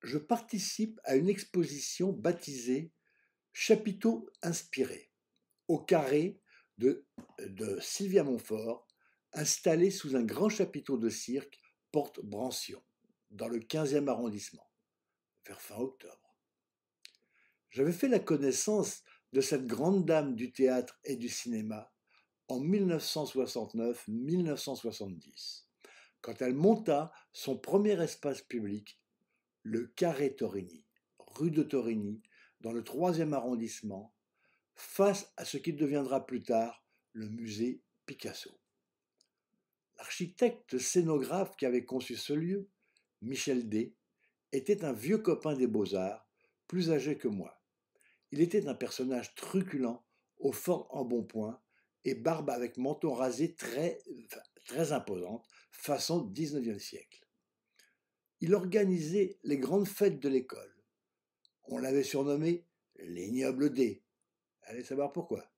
je participe à une exposition baptisée Chapiteaux inspirés, au carré de Sylvia Montfort, installée sous un grand chapiteau de cirque porte Brancion, dans le 15e arrondissement, vers fin octobre. J'avais fait la connaissance de cette grande dame du théâtre et du cinéma en 1969-1970, quand elle monta son premier espace public, le Carré Torigny, rue de Torigny, dans le 3e arrondissement, face à ce qui deviendra plus tard le musée Picasso. L'architecte scénographe qui avait conçu ce lieu, Michel D., était un vieux copain des beaux-arts, plus âgé que moi. Il était un personnage truculent, au fort embonpoint, et barbe avec menton rasé très imposante, façon 19e siècle. Il organisait les grandes fêtes de l'école. On l'avait surnommé l'ignoble D. Allez savoir pourquoi.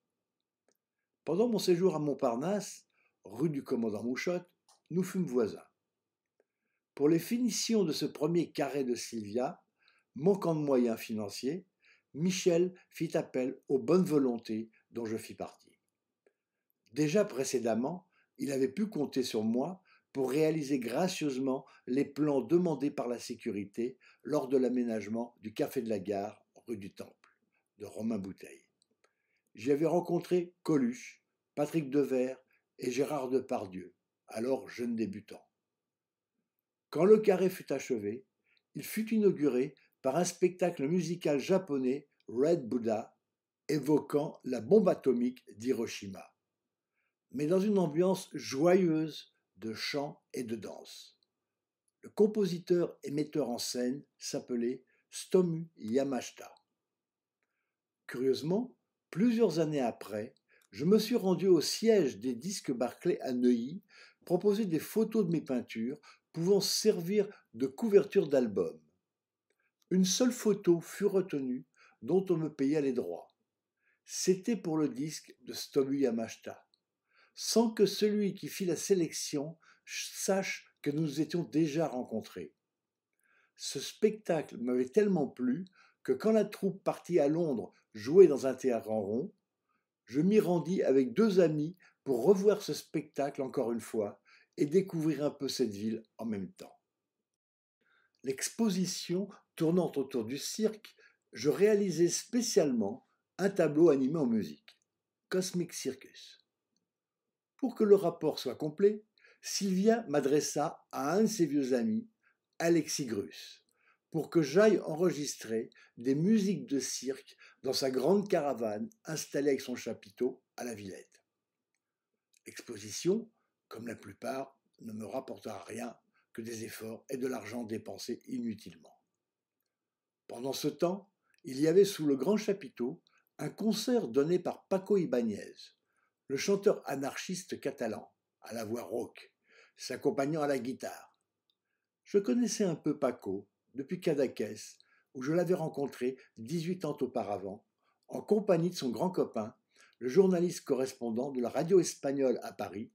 Pendant mon séjour à Montparnasse, rue du commandant Mouchotte, nous fûmes voisins. Pour les finitions de ce premier carré de Sylvia, manquant de moyens financiers, Michel fit appel aux bonnes volontés dont je fis partie. Déjà précédemment, il avait pu compter sur moi pour réaliser gracieusement les plans demandés par la sécurité lors de l'aménagement du Café de la Gare, rue du Temple, de Romain Bouteille. J'y avais rencontré Coluche, Patrick Devers et Gérard Depardieu, alors jeunes débutants. Quand le carré fut achevé, il fut inauguré par un spectacle musical japonais, Red Buddha, évoquant la bombe atomique d'Hiroshima, mais dans une ambiance joyeuse de chant et de danse. Le compositeur et metteur en scène s'appelait Stomu Yamashita. Curieusement, plusieurs années après, je me suis rendu au siège des disques Barclay à Neuilly, proposer des photos de mes peintures pouvant servir de couverture d'album. Une seule photo fut retenue, dont on me paya les droits. C'était pour le disque de Stomu Yamashita, sans que celui qui fit la sélection sache que nous nous étions déjà rencontrés. Ce spectacle m'avait tellement plu que quand la troupe partit à Londres jouer dans un théâtre en rond, je m'y rendis avec 2 amis pour revoir ce spectacle encore une fois et découvrir un peu cette ville en même temps. L'exposition tournant autour du cirque, je réalisais spécialement un tableau animé en musique, Cosmic Circus. Pour que le rapport soit complet, Sylvia m'adressa à un de ses vieux amis, Alexis Grus, pour que j'aille enregistrer des musiques de cirque dans sa grande caravane installée avec son chapiteau à la Villette. L'exposition, comme la plupart, ne me rapporta rien que des efforts et de l'argent dépensés inutilement. Pendant ce temps, il y avait sous le grand chapiteau un concert donné par Paco Ibáñez, le chanteur anarchiste catalan, à la voix rauque, s'accompagnant à la guitare. Je connaissais un peu Paco depuis Cadaqués, où je l'avais rencontré 18 ans auparavant, en compagnie de son grand copain, le journaliste correspondant de la radio espagnole à Paris,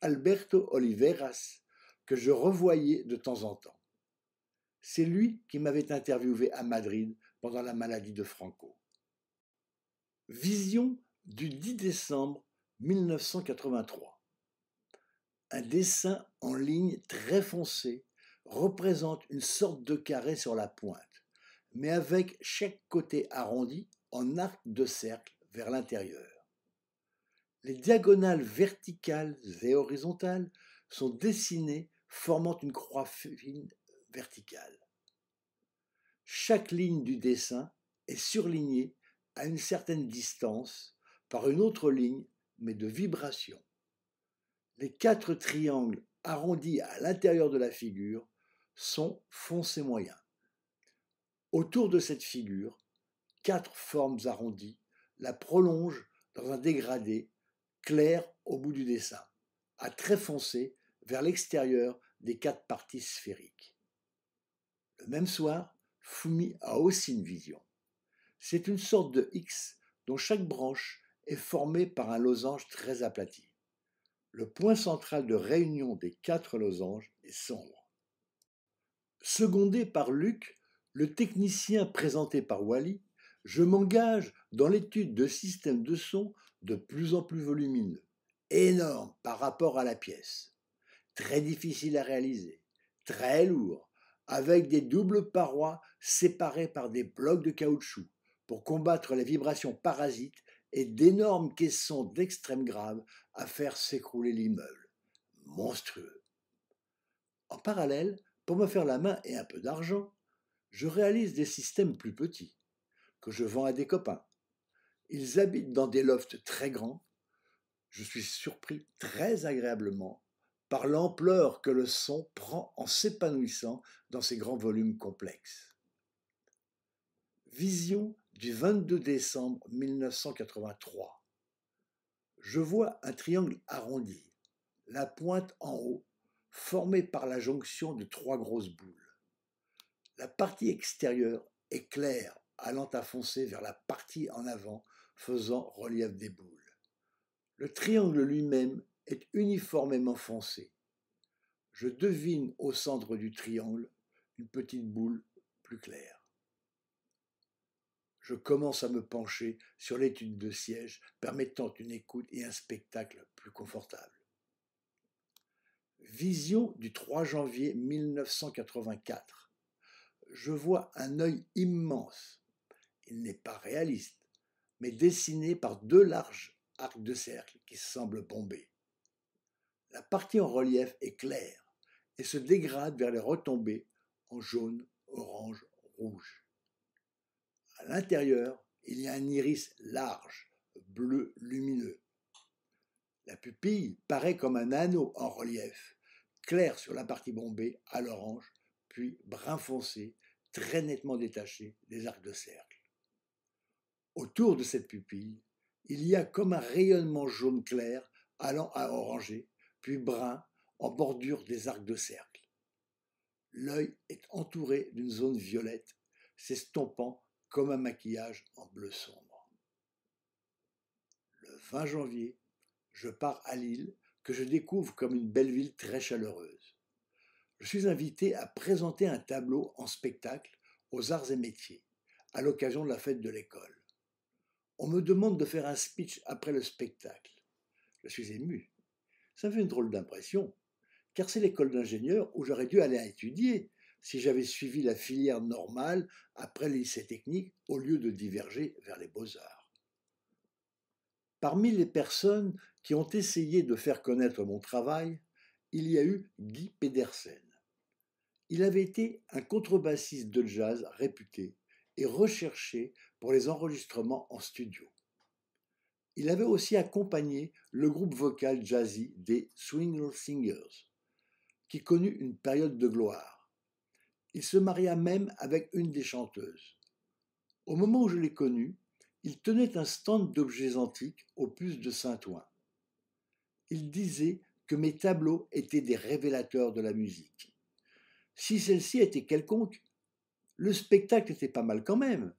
Alberto Oliveras, que je revoyais de temps en temps. C'est lui qui m'avait interviewé à Madrid pendant la maladie de Franco. Vision du 10 décembre 1983. Un dessin en ligne très foncé représente une sorte de carré sur la pointe, mais avec chaque côté arrondi en arc de cercle vers l'intérieur. Les diagonales verticales et horizontales sont dessinées formant une croix fine verticale. Chaque ligne du dessin est surlignée à une certaine distance par une autre ligne, mais de vibration. Les 4 triangles arrondis à l'intérieur de la figure sont foncés moyens. Autour de cette figure, 4 formes arrondies la prolongent dans un dégradé clair au bout du dessin, à très foncé vers l'extérieur des 4 parties sphériques. Le même soir, Fumi a aussi une vision. C'est une sorte de X dont chaque branche est formée par un losange très aplati. Le point central de réunion des 4 losanges est sombre. Secondé par Luc, Le technicien présenté par Wally, je m'engage dans l'étude de systèmes de son de plus en plus volumineux, énormes par rapport à la pièce, très difficiles à réaliser, très lourds, avec des doubles parois séparées par des blocs de caoutchouc pour combattre les vibrations parasites et d'énormes caissons d'extrême grave à faire s'écrouler l'immeuble. Monstrueux. En parallèle, pour me faire la main et un peu d'argent, je réalise des systèmes plus petits, que je vends à des copains. Ils habitent dans des lofts très grands. Je suis surpris très agréablement par l'ampleur que le son prend en s'épanouissant dans ces grands volumes complexes. Vision du 22 décembre 1983. Je vois un triangle arrondi, la pointe en haut, formé par la jonction de trois grosses boules. La partie extérieure est claire, allant à foncer vers la partie en avant, faisant relief des boules. Le triangle lui-même est uniformément foncé. Je devine au centre du triangle une petite boule plus claire. Je commence à me pencher sur l'étude de siège, permettant une écoute et un spectacle plus confortable. Vision du 3 janvier 1984. Je vois un œil immense. Il n'est pas réaliste, mais dessiné par deux larges arcs de cercle qui semblent bombés. La partie en relief est claire et se dégrade vers les retombées en jaune, orange, rouge. À l'intérieur, il y a un iris large, bleu lumineux. La pupille paraît comme un anneau en relief, clair sur la partie bombée à l'orange, puis brun foncé, très nettement détaché des arcs de cercle. Autour de cette pupille, il y a comme un rayonnement jaune clair allant à orangé, puis brun en bordure des arcs de cercle. L'œil est entouré d'une zone violette, s'estompant comme un maquillage en bleu sombre. Le 20 janvier, je pars à Lille, que je découvre comme une belle ville très chaleureuse. Je suis invité à présenter un tableau en spectacle aux arts et métiers, à l'occasion de la fête de l'école. On me demande de faire un speech après le spectacle. Je suis ému. Ça me fait une drôle d'impression, car c'est l'école d'ingénieur où j'aurais dû aller étudier si j'avais suivi la filière normale après le lycée technique au lieu de diverger vers les beaux-arts. Parmi les personnes qui ont essayé de faire connaître mon travail, il y a eu Guy Pedersen. Il avait été un contrebassiste de jazz réputé et recherché pour les enregistrements en studio. Il avait aussi accompagné le groupe vocal jazzy des Swing Singers, qui connut une période de gloire. Il se maria même avec une des chanteuses. Au moment où je l'ai connu, il tenait un stand d'objets antiques au puce de Saint-Ouen. Il disait que mes tableaux étaient des révélateurs de la musique. Si celle-ci était quelconque, le spectacle était pas mal quand même.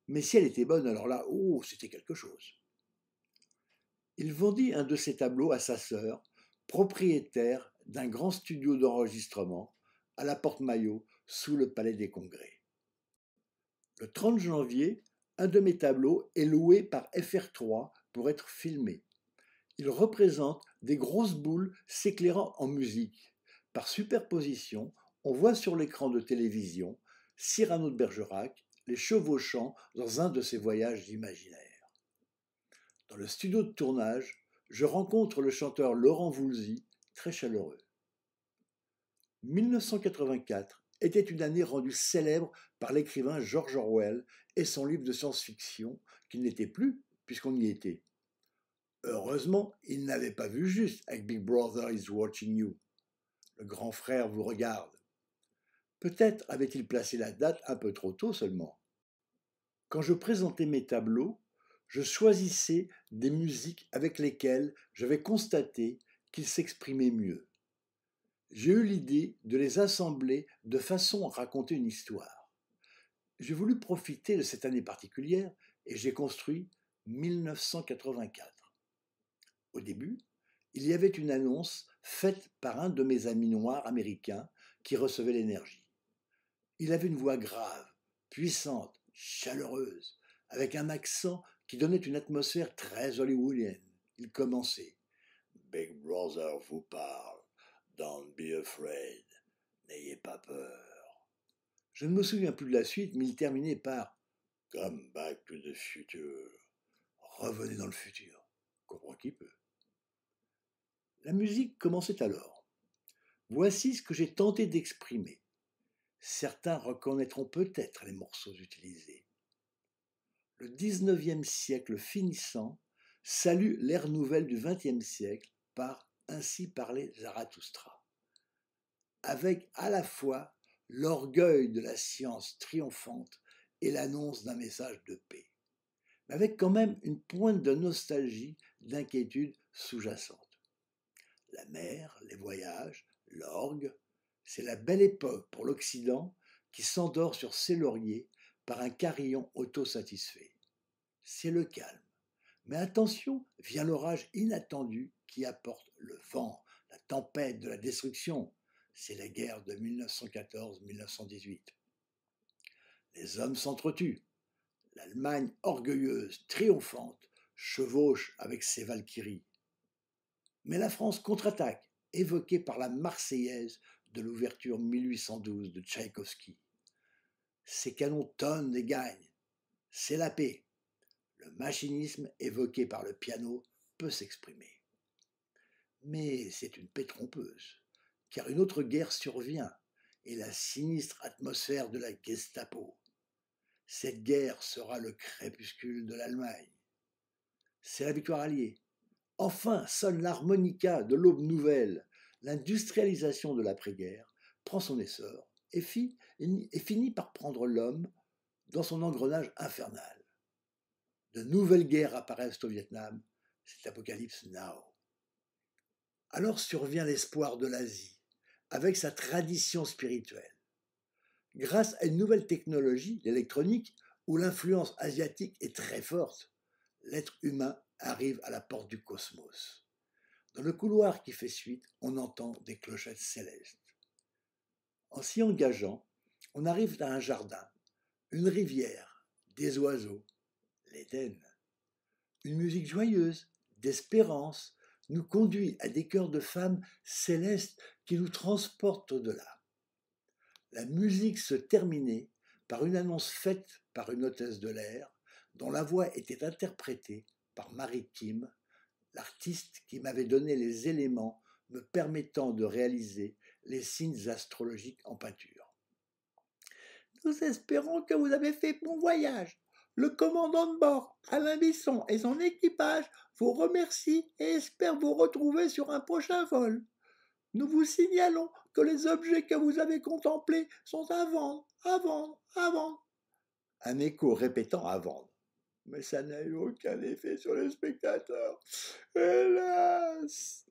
Mais si elle était bonne, alors là, oh, c'était quelque chose. Il vendit un de ses tableaux à sa sœur, propriétaire d'un grand studio d'enregistrement à la Porte-Maillot sous le Palais des Congrès. Le 30 janvier, un de mes tableaux est loué par FR3 pour être filmé. Il représente des grosses boules s'éclairant en musique. Par superposition, on voit sur l'écran de télévision Cyrano de Bergerac les chevauchant dans un de ses voyages imaginaires. Dans le studio de tournage, je rencontre le chanteur Laurent Voulzy, très chaleureux. 1984 était une année rendue célèbre par l'écrivain George Orwell et son livre de science-fiction, qui n'était plus puisqu'on y était. Heureusement, il n'avait pas vu juste avec Big Brother is watching you. Le grand frère vous regarde. Peut-être avait-il placé la date un peu trop tôt seulement. Quand je présentais mes tableaux, je choisissais des musiques avec lesquelles j'avais constaté qu'ils s'exprimaient mieux. J'ai eu l'idée de les assembler de façon à raconter une histoire. J'ai voulu profiter de cette année particulière et j'ai construit 1984. Au début, il y avait une annonce faite par un de mes amis noirs américains qui recevait l'énergie. Il avait une voix grave, puissante, chaleureuse, avec un accent qui donnait une atmosphère très hollywoodienne. Il commençait. Big Brother vous parle. Don't be afraid. N'ayez pas peur. Je ne me souviens plus de la suite, mais il terminait par Come back to the future. Revenez dans le futur. Comprends qui peut. La musique commençait alors. Voici ce que j'ai tenté d'exprimer. Certains reconnaîtront peut-être les morceaux utilisés. Le 19e siècle finissant salue l'ère nouvelle du 20e siècle par Ainsi parlait Zarathustra, avec à la fois l'orgueil de la science triomphante et l'annonce d'un message de paix, mais avec quand même une pointe de nostalgie, d'inquiétude sous-jacente. La mer, les voyages, l'orgue, c'est la belle époque pour l'Occident qui s'endort sur ses lauriers par un carillon autosatisfait. C'est le calme. Mais attention, vient l'orage inattendu qui apporte le vent, la tempête de la destruction. C'est la guerre de 1914-1918. Les hommes s'entretuent. L'Allemagne orgueilleuse, triomphante, chevauche avec ses valkyries. Mais la France contre-attaque, évoquée par la Marseillaise de l'ouverture 1812 de Tchaïkovski. Ses canons tonnent et gagnent. C'est la paix. Le machinisme évoqué par le piano peut s'exprimer. Mais c'est une paix trompeuse, car une autre guerre survient, et la sinistre atmosphère de la Gestapo. Cette guerre sera le crépuscule de l'Allemagne. C'est la victoire alliée. Enfin sonne l'harmonica de l'aube nouvelle. L'industrialisation de l'après-guerre prend son essor et finit par prendre l'homme dans son engrenage infernal. De nouvelles guerres apparaissent au Vietnam. C'est l'Apocalypse Now. Alors survient l'espoir de l'Asie, avec sa tradition spirituelle. Grâce à une nouvelle technologie, l'électronique, où l'influence asiatique est très forte, l'être humain arrive à la porte du cosmos. Dans le couloir qui fait suite, on entend des clochettes célestes. En s'y engageant, on arrive à un jardin, une rivière, des oiseaux, l'Éden. Une musique joyeuse, d'espérance, nous conduit à des chœurs de femmes célestes qui nous transportent au-delà. La musique se terminait par une annonce faite par une hôtesse de l'air, dont la voix était interprétée par Marie Kim, l'artiste qui m'avait donné les éléments me permettant de réaliser les signes astrologiques en peinture. Nous espérons que vous avez fait bon voyage. Le commandant de bord, Alain Bisson, et son équipage vous remercient et espèrent vous retrouver sur un prochain vol. Nous vous signalons que les objets que vous avez contemplés sont à vendre, à vendre, à vendre. Un écho répétant à vendre. Mais ça n'a eu aucun effet sur les spectateurs. Hélas!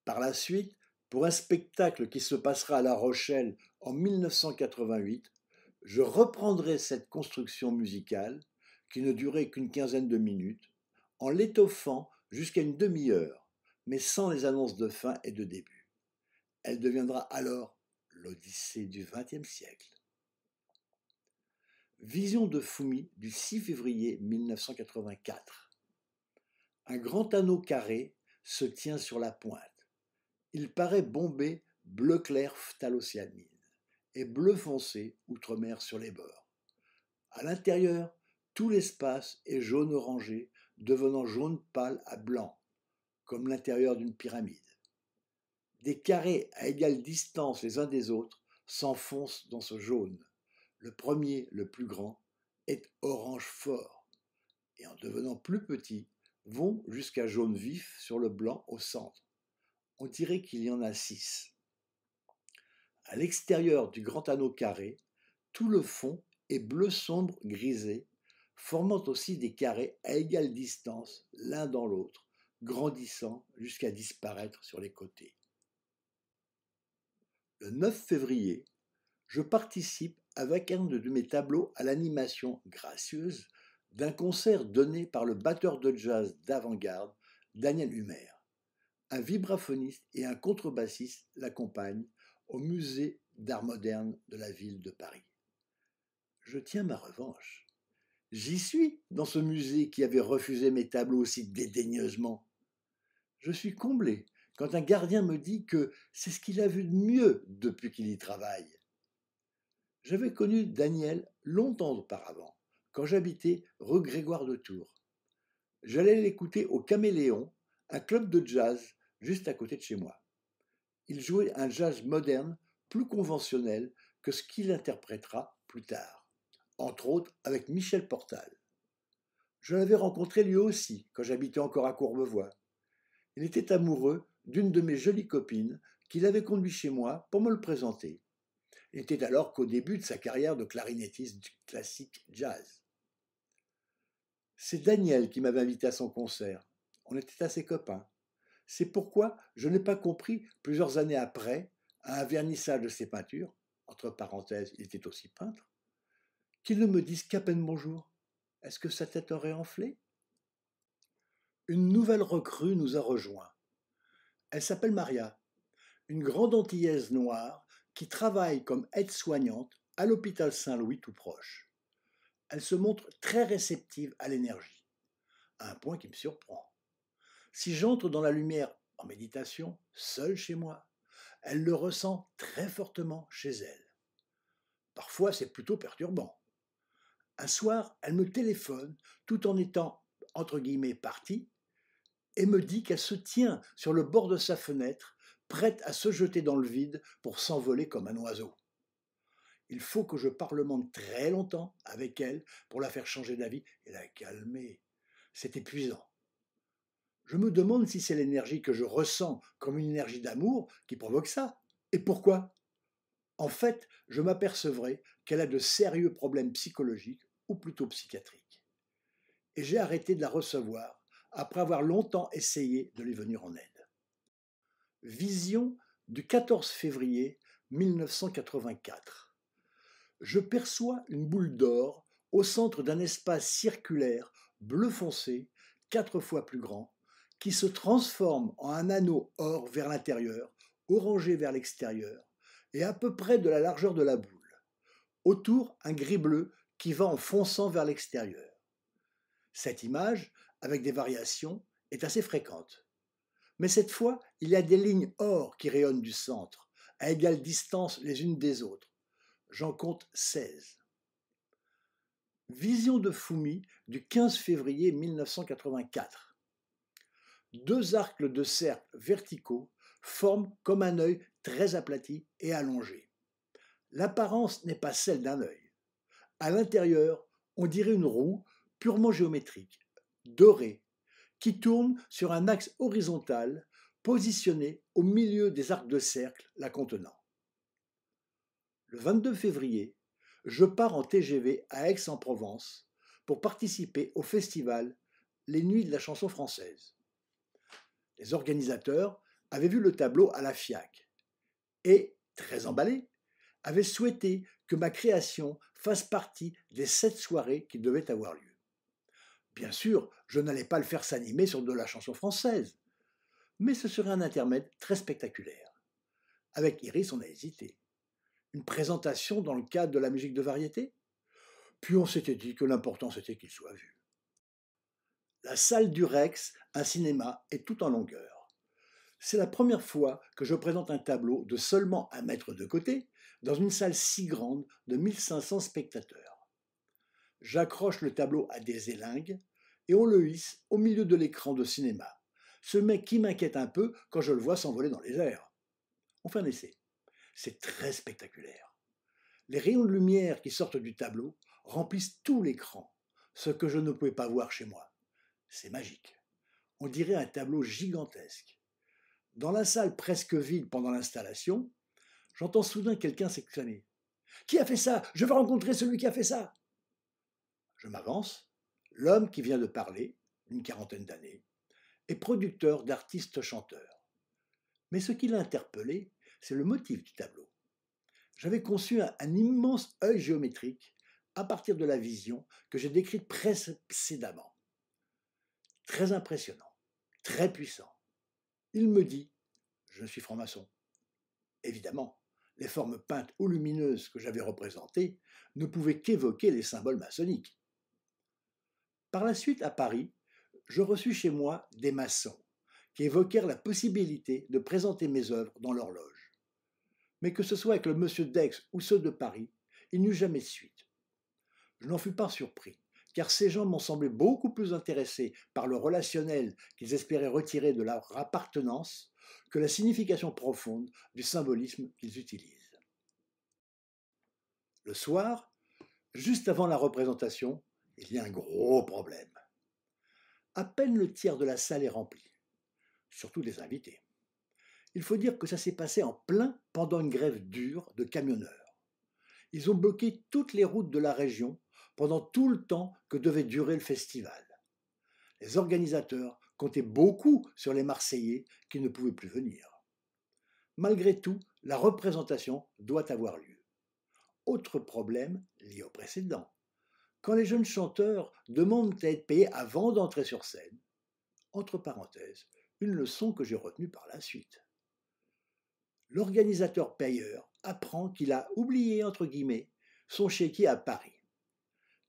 Par la suite, pour un spectacle qui se passera à La Rochelle en 1988, je reprendrai cette construction musicale, qui ne durait qu'une quinzaine de minutes, en l'étoffant jusqu'à une demi-heure, mais sans les annonces de fin et de début. Elle deviendra alors l'Odyssée du XXe siècle. Vision de Fumi du 6 février 1984. Un grand anneau carré se tient sur la pointe. Il paraît bombé bleu clair phthalocyanine et bleu foncé outre-mer sur les bords. À l'intérieur, tout l'espace est jaune orangé, devenant jaune pâle à blanc, comme l'intérieur d'une pyramide. Des carrés à égale distance les uns des autres s'enfoncent dans ce jaune. Le premier, le plus grand, est orange fort, et en devenant plus petit, vont jusqu'à jaune vif sur le blanc au centre. On dirait qu'il y en a 6. À l'extérieur du grand anneau carré, tout le fond est bleu sombre grisé, formant aussi des carrés à égale distance l'un dans l'autre, grandissant jusqu'à disparaître sur les côtés. Le 9 février, je participe avec un de mes tableaux à l'animation gracieuse d'un concert donné par le batteur de jazz d'avant-garde Daniel Humer. Un vibraphoniste et un contrebassiste l'accompagnent au musée d'art moderne de la ville de Paris. Je tiens ma revanche. J'y suis dans ce musée qui avait refusé mes tableaux aussi dédaigneusement. Je suis comblé quand un gardien me dit que c'est ce qu'il a vu de mieux depuis qu'il y travaille. J'avais connu Daniel longtemps auparavant, quand j'habitais rue Grégoire de Tours. J'allais l'écouter au Caméléon, un club de jazz juste à côté de chez moi. Il jouait un jazz moderne plus conventionnel que ce qu'il interprétera plus tard, entre autres avec Michel Portal. Je l'avais rencontré lui aussi quand j'habitais encore à Courbevoie. Il était amoureux d'une de mes jolies copines qu'il avait conduit chez moi pour me le présenter. Il était alors qu'au début de sa carrière de clarinettiste du classique jazz. C'est Daniel qui m'avait invité à son concert. On était assez copains. C'est pourquoi je n'ai pas compris, plusieurs années après, à un vernissage de ses peintures, entre parenthèses, il était aussi peintre, qu'il ne me dise qu'à peine bonjour. Est-ce que sa tête aurait enflé? Une nouvelle recrue nous a rejoints. Elle s'appelle Maria, une grande antillaise noire qui travaille comme aide-soignante à l'hôpital Saint-Louis tout proche. Elle se montre très réceptive à l'énergie, à un point qui me surprend. Si j'entre dans la lumière en méditation, seule chez moi, elle le ressent très fortement chez elle. Parfois, c'est plutôt perturbant. Un soir, elle me téléphone tout en étant, entre guillemets, partie, et me dit qu'elle se tient sur le bord de sa fenêtre, prête à se jeter dans le vide pour s'envoler comme un oiseau. Il faut que je parlemente très longtemps avec elle pour la faire changer d'avis et la calmer. C'est épuisant. Je me demande si c'est l'énergie que je ressens comme une énergie d'amour qui provoque ça. Et pourquoi? En fait, je m'apercevrai qu'elle a de sérieux problèmes psychologiques ou plutôt psychiatriques. Et j'ai arrêté de la recevoir après avoir longtemps essayé de lui venir en aide. Vision du 14 février 1984. Je perçois une boule d'or au centre d'un espace circulaire bleu foncé, 4 fois plus grand, qui se transforme en un anneau or vers l'intérieur, orangé vers l'extérieur, et à peu près de la largeur de la boule. Autour, un gris-bleu qui va en fonçant vers l'extérieur. Cette image, avec des variations, est assez fréquente. Mais cette fois, il y a des lignes or qui rayonnent du centre, à égale distance les unes des autres. J'en compte 16. Vision de Fumi du 15 février 1984. 2 arcs de cercle verticaux forment comme un œil très aplati et allongé. L'apparence n'est pas celle d'un œil. À l'intérieur, on dirait une roue purement géométrique, dorée, qui tourne sur un axe horizontal positionné au milieu des arcs de cercle la contenant. Le 22 février, je pars en TGV à Aix-en-Provence pour participer au festival Les Nuits de la chanson française. Les organisateurs avaient vu le tableau à la FIAC et, très emballés, avaient souhaité que ma création fasse partie des 7 soirées qui devaient avoir lieu. Bien sûr, je n'allais pas le faire s'animer sur de la chanson française, mais ce serait un intermède très spectaculaire. Avec Iris, on a hésité. Une présentation dans le cadre de la musique de variété? Puis on s'était dit que l'important c'était qu'il soit vu. La salle du Rex, un cinéma, est tout en longueur. C'est la première fois que je présente un tableau de seulement 1 mètre de côté dans une salle si grande de 1500 spectateurs. J'accroche le tableau à des élingues et on le hisse au milieu de l'écran de cinéma, ce mec qui m'inquiète un peu quand je le vois s'envoler dans les airs. On fait un essai. C'est très spectaculaire. Les rayons de lumière qui sortent du tableau remplissent tout l'écran, ce que je ne pouvais pas voir chez moi. C'est magique. On dirait un tableau gigantesque. Dans la salle presque vide pendant l'installation, j'entends soudain quelqu'un s'exclamer. « Qui a fait ça? Je veux rencontrer celui qui a fait ça !» Je m'avance. L'homme qui vient de parler, d'une quarantaine d'années, est producteur d'artistes-chanteurs. Mais ce qui l'a interpellé, c'est le motif du tableau. J'avais conçu un immense œil géométrique à partir de la vision que j'ai décrite précédemment. Très impressionnant, très puissant. Il me dit, je suis franc-maçon. Évidemment, les formes peintes ou lumineuses que j'avais représentées ne pouvaient qu'évoquer les symboles maçonniques. Par la suite, à Paris, je reçus chez moi des maçons qui évoquèrent la possibilité de présenter mes œuvres dans leur loge. Mais que ce soit avec le monsieur d'Aix ou ceux de Paris, il n'y eut jamais de suite. Je n'en fus pas surpris, car ces gens m'ont semblé beaucoup plus intéressés par le relationnel qu'ils espéraient retirer de leur appartenance que la signification profonde du symbolisme qu'ils utilisent. Le soir, juste avant la représentation, il y a un gros problème. À peine le tiers de la salle est rempli, surtout des invités. Il faut dire que ça s'est passé en plein pendant une grève dure de camionneurs. Ils ont bloqué toutes les routes de la région pendant tout le temps que devait durer le festival. Les organisateurs comptaient beaucoup sur les Marseillais qui ne pouvaient plus venir. Malgré tout, la représentation doit avoir lieu. Autre problème lié au précédent. Quand les jeunes chanteurs demandent à être payés avant d'entrer sur scène, entre parenthèses, une leçon que j'ai retenue par la suite. L'organisateur payeur apprend qu'il a oublié, entre guillemets, son chéquier à Paris.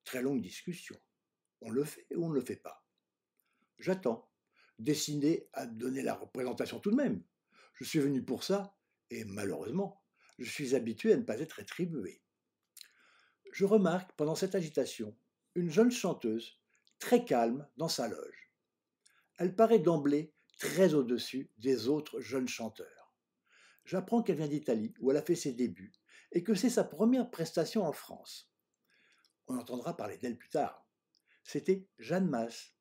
Très longue discussion. On le fait ou on ne le fait pas. J'attends, décidé à donner la représentation tout de même. Je suis venu pour ça, et malheureusement, je suis habitué à ne pas être rétribué. Je remarque pendant cette agitation une jeune chanteuse très calme dans sa loge. Elle paraît d'emblée très au-dessus des autres jeunes chanteurs. J'apprends qu'elle vient d'Italie, où elle a fait ses débuts, et que c'est sa première prestation en France. On entendra parler d'elle plus tard. C'était Jeanne Masse.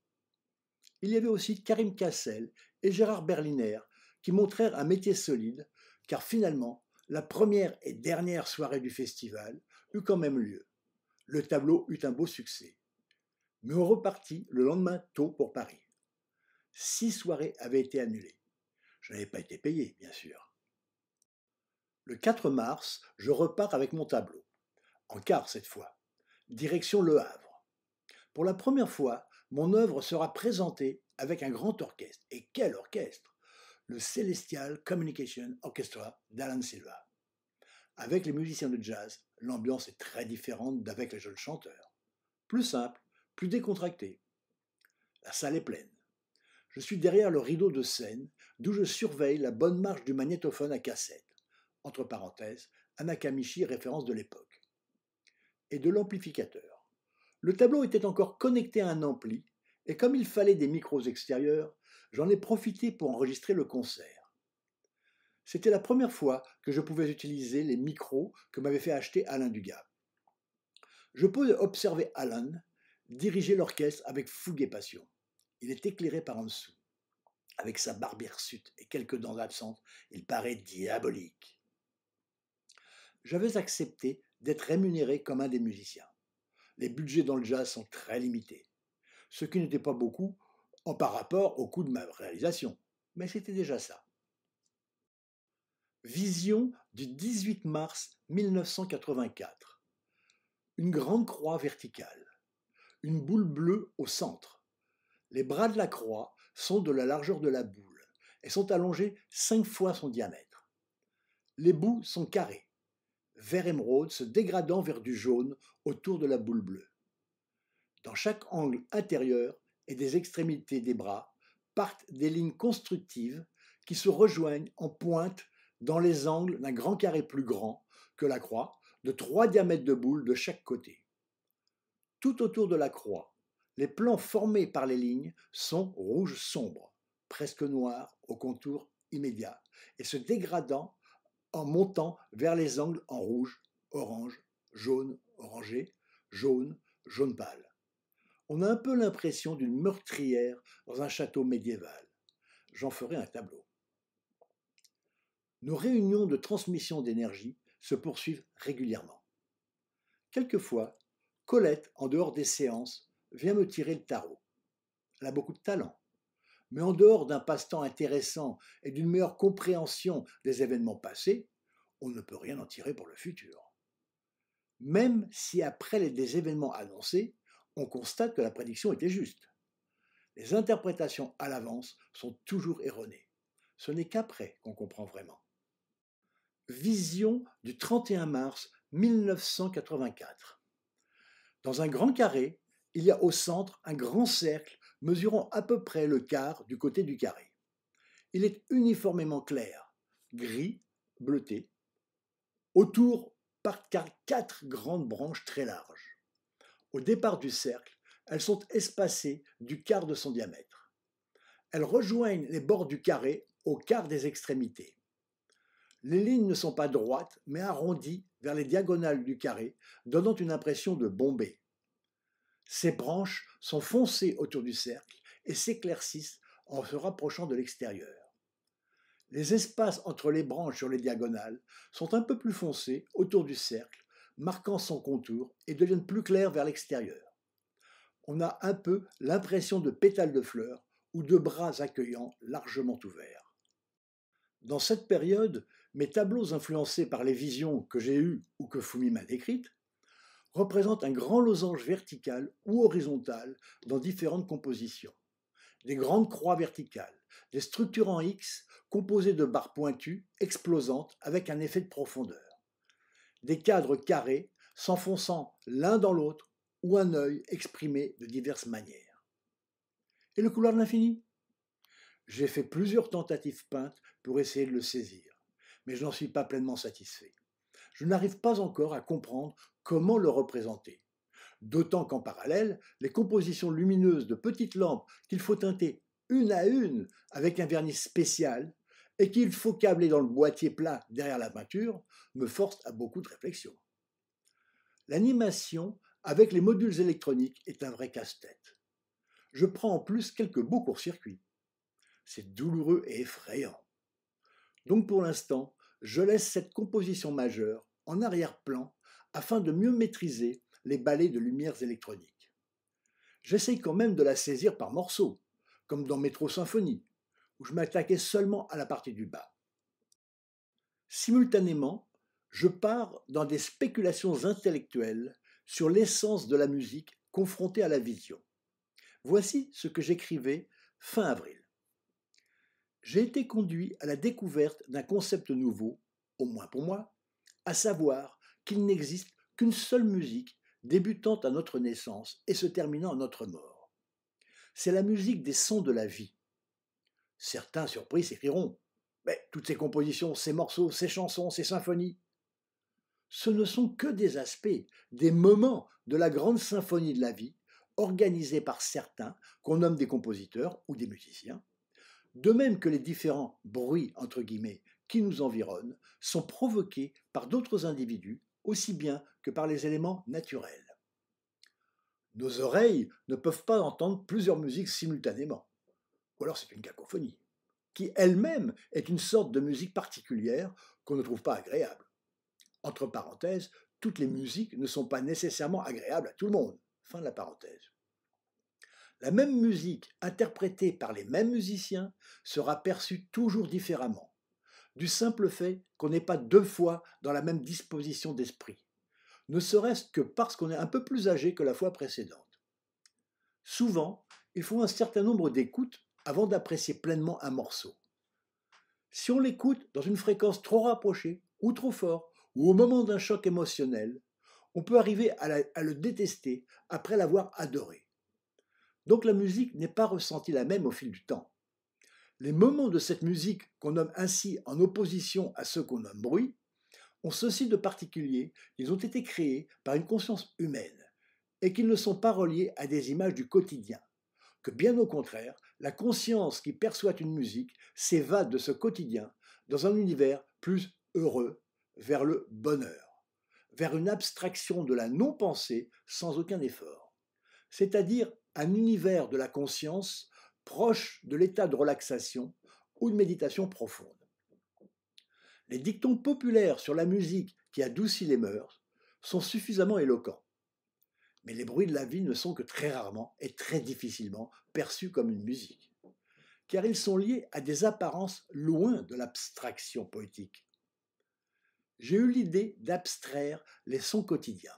Il y avait aussi Karim Cassel et Gérard Berliner qui montrèrent un métier solide, car finalement, la première et dernière soirée du festival eut quand même lieu. Le tableau eut un beau succès. Mais on repartit le lendemain tôt pour Paris. 6 soirées avaient été annulées. Je n'avais pas été payé, bien sûr. Le 4 mars, je repars avec mon tableau, en quart cette fois, direction Le Havre. Pour la première fois, mon œuvre sera présentée avec un grand orchestre. Et quel orchestre! Le Celestial Communication Orchestra d'Alan Silva. Avec les musiciens de jazz, l'ambiance est très différente d'avec les jeunes chanteurs. Plus simple, plus décontracté. La salle est pleine. Je suis derrière le rideau de scène, d'où je surveille la bonne marche du magnétophone à cassette, entre parenthèses, un Nakamichi référence de l'époque, et de l'amplificateur. Le tableau était encore connecté à un ampli, et comme il fallait des micros extérieurs, j'en ai profité pour enregistrer le concert. C'était la première fois que je pouvais utiliser les micros que m'avait fait acheter Alain Dugas. Je peux observer Alan diriger l'orchestre avec fougue et passion. Il est éclairé par en dessous. Avec sa barbe hirsute et quelques dents absentes, il paraît diabolique. J'avais accepté d'être rémunéré comme un des musiciens. Les budgets dans le jazz sont très limités, ce qui n'était pas beaucoup par rapport au coût de ma réalisation, mais c'était déjà ça. Vision du 18 mars 1984. Une grande croix verticale, une boule bleue au centre. Les bras de la croix sont de la largeur de la boule et sont allongés 5 fois son diamètre. Les bouts sont carrés, vert émeraude se dégradant vers du jaune autour de la boule bleue. Dans chaque angle intérieur et des extrémités des bras partent des lignes constructives qui se rejoignent en pointe dans les angles d'un grand carré plus grand que la croix, de 3 diamètres de boule de chaque côté. Tout autour de la croix, les plans formés par les lignes sont rouge sombre, presque noirs au contour immédiat, et se dégradant en montant vers les angles en rouge, orange, jaune, orangé, jaune, jaune pâle. On a un peu l'impression d'une meurtrière dans un château médiéval. J'en ferai un tableau. Nos réunions de transmission d'énergie se poursuivent régulièrement. Quelquefois, Colette, en dehors des séances, vient me tirer le tarot. Elle a beaucoup de talent, mais en dehors d'un passe-temps intéressant et d'une meilleure compréhension des événements passés, on ne peut rien en tirer pour le futur. Même si après des événements annoncés, on constate que la prédiction était juste. Les interprétations à l'avance sont toujours erronées. Ce n'est qu'après qu'on comprend vraiment. Vision du 31 mars 1984. Dans un grand carré, il y a au centre un grand cercle mesurant à peu près le quart du côté du carré. Il est uniformément clair, gris, bleuté. Autour partent quatre grandes branches très larges. Au départ du cercle, elles sont espacées du quart de son diamètre. Elles rejoignent les bords du carré au quart des extrémités. Les lignes ne sont pas droites, mais arrondies vers les diagonales du carré, donnant une impression de bombée. Ces branches sont foncées autour du cercle et s'éclaircissent en se rapprochant de l'extérieur. Les espaces entre les branches sur les diagonales sont un peu plus foncés autour du cercle, marquant son contour et deviennent plus clairs vers l'extérieur. On a un peu l'impression de pétales de fleurs ou de bras accueillants largement ouverts. Dans cette période, mes tableaux influencés par les visions que j'ai eues ou que Fumi m'a décrites représentent un grand losange vertical ou horizontal dans différentes compositions. Des grandes croix verticales, des structures en X composées de barres pointues, explosantes avec un effet de profondeur. Des cadres carrés s'enfonçant l'un dans l'autre ou un œil exprimé de diverses manières. Et le couloir de l'infini ? J'ai fait plusieurs tentatives peintes pour essayer de le saisir, mais je n'en suis pas pleinement satisfait. Je n'arrive pas encore à comprendre comment le représenter. D'autant qu'en parallèle, les compositions lumineuses de petites lampes qu'il faut teinter une à une avec un vernis spécial et qu'il faut câbler dans le boîtier plat derrière la peinture me forcent à beaucoup de réflexion. L'animation avec les modules électroniques est un vrai casse-tête. Je prends en plus quelques beaux courts-circuits. C'est douloureux et effrayant. Donc pour l'instant, je laisse cette composition majeure en arrière-plan afin de mieux maîtriser les balais de lumières électroniques. J'essaye quand même de la saisir par morceaux, comme dans Métro Symphonie, où je m'attaquais seulement à la partie du bas. Simultanément, je pars dans des spéculations intellectuelles sur l'essence de la musique confrontée à la vision. Voici ce que j'écrivais fin avril. J'ai été conduit à la découverte d'un concept nouveau, au moins pour moi, à savoir qu'il n'existe qu'une seule musique débutant à notre naissance et se terminant à notre mort. C'est la musique des sons de la vie. Certains surpris s'écrieront « Mais toutes ces compositions, ces morceaux, ces chansons, ces symphonies !» Ce ne sont que des aspects, des moments de la grande symphonie de la vie, organisés par certains qu'on nomme des compositeurs ou des musiciens, de même que les différents bruits, entre guillemets, qui nous environnent, sont provoqués par d'autres individus, aussi bien que par les éléments naturels. Nos oreilles ne peuvent pas entendre plusieurs musiques simultanément, ou alors c'est une cacophonie, qui elle-même est une sorte de musique particulière qu'on ne trouve pas agréable. Entre parenthèses, toutes les musiques ne sont pas nécessairement agréables à tout le monde. Fin de la parenthèse. La même musique, interprétée par les mêmes musiciens, sera perçue toujours différemment, du simple fait qu'on n'est pas deux fois dans la même disposition d'esprit, ne serait-ce que parce qu'on est un peu plus âgé que la fois précédente. Souvent, il faut un certain nombre d'écoutes avant d'apprécier pleinement un morceau. Si on l'écoute dans une fréquence trop rapprochée, ou trop fort, ou au moment d'un choc émotionnel, on peut arriver à le détester après l'avoir adoré. Donc la musique n'est pas ressentie la même au fil du temps. Les moments de cette musique qu'on nomme ainsi en opposition à ceux qu'on nomme bruit ont ceci de particulier qu'ils ont été créés par une conscience humaine et qu'ils ne sont pas reliés à des images du quotidien, que bien au contraire, la conscience qui perçoit une musique s'évade de ce quotidien dans un univers plus heureux, vers le bonheur, vers une abstraction de la non-pensée sans aucun effort, c'est-à-dire un univers de la conscience proche de l'état de relaxation ou de méditation profonde. Les dictons populaires sur la musique qui adoucit les mœurs sont suffisamment éloquents. Mais les bruits de la vie ne sont que très rarement et très difficilement perçus comme une musique, car ils sont liés à des apparences loin de l'abstraction poétique. J'ai eu l'idée d'abstraire les sons quotidiens,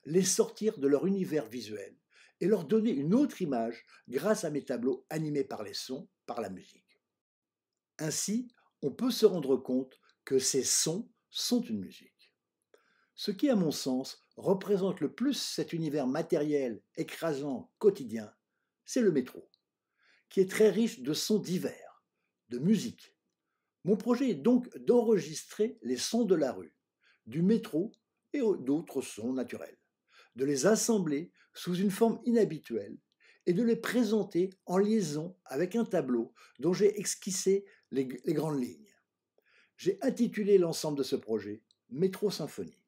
les sortir de leur univers visuel et leur donner une autre image grâce à mes tableaux animés par les sons, par la musique. Ainsi, on peut se rendre compte que ces sons sont une musique. Ce qui, à mon sens, représente le plus cet univers matériel, écrasant, quotidien, c'est le métro, qui est très riche de sons divers, de musique. Mon projet est donc d'enregistrer les sons de la rue, du métro et d'autres sons naturels, de les assembler sous une forme inhabituelle et de les présenter en liaison avec un tableau dont j'ai esquissé les grandes lignes. J'ai intitulé l'ensemble de ce projet Métro Symphonie.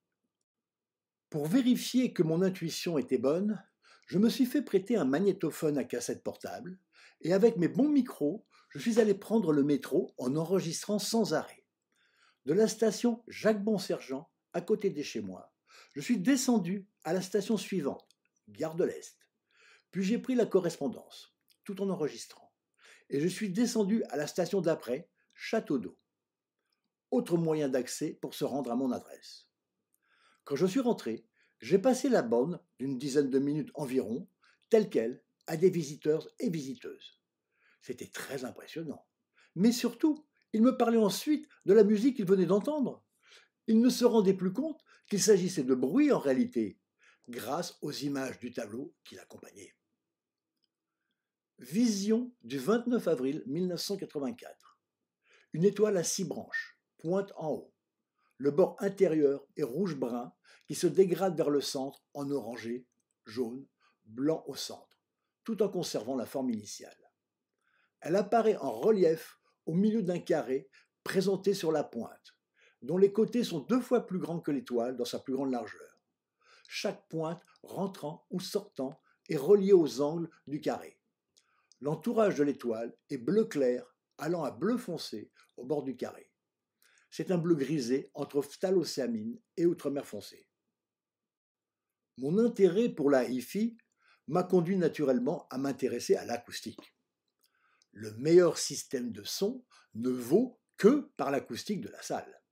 Pour vérifier que mon intuition était bonne, je me suis fait prêter un magnétophone à cassette portable et avec mes bons micros, je suis allé prendre le métro en enregistrant sans arrêt. De la station Jacques-Bon-Sergent, à côté de chez moi, je suis descendu à la station suivante, Gare de l'Est. Puis j'ai pris la correspondance, tout en enregistrant. Et je suis descendu à la station d'après, Château d'Eau. Autre moyen d'accès pour se rendre à mon adresse. Quand je suis rentré, j'ai passé la borne d'une dizaine de minutes environ, telle quelle, à des visiteurs et visiteuses. C'était très impressionnant. Mais surtout, ils me parlaient ensuite de la musique qu'ils venaient d'entendre. Ils ne se rendaient plus compte qu'il s'agissait de bruit en réalité, grâce aux images du tableau qui l'accompagnaient. Vision du 29 avril 1984. Une étoile à 6 branches, pointe en haut. Le bord intérieur est rouge-brun qui se dégrade vers le centre en orangé, jaune, blanc au centre, tout en conservant la forme initiale. Elle apparaît en relief au milieu d'un carré présenté sur la pointe, dont les côtés sont 2 fois plus grands que l'étoile dans sa plus grande largeur. Chaque pointe rentrant ou sortant est reliée aux angles du carré. L'entourage de l'étoile est bleu clair allant à bleu foncé au bord du carré. C'est un bleu grisé entre phthalocéamine et outremer foncé. Mon intérêt pour la hi-fi m'a conduit naturellement à m'intéresser à l'acoustique. Le meilleur système de son ne vaut que par l'acoustique de la salle.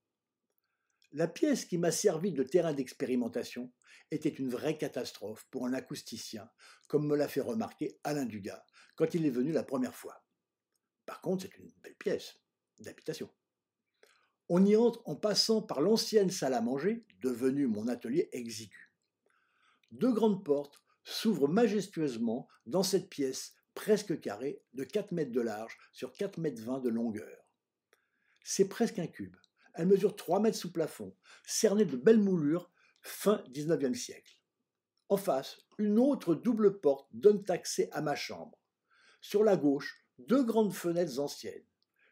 La pièce qui m'a servi de terrain d'expérimentation était une vraie catastrophe pour un acousticien, comme me l'a fait remarquer Alain Dugas quand il est venu la première fois. Par contre, c'est une belle pièce d'habitation. On y entre en passant par l'ancienne salle à manger, devenue mon atelier exigu. 2 grandes portes s'ouvrent majestueusement dans cette pièce presque carrée de 4 mètres de large sur 4 mètres 20 de longueur. C'est presque un cube. Elle mesure 3 mètres sous plafond, cernée de belles moulures fin 19e siècle. En face, une autre double porte donne accès à ma chambre. Sur la gauche, 2 grandes fenêtres anciennes.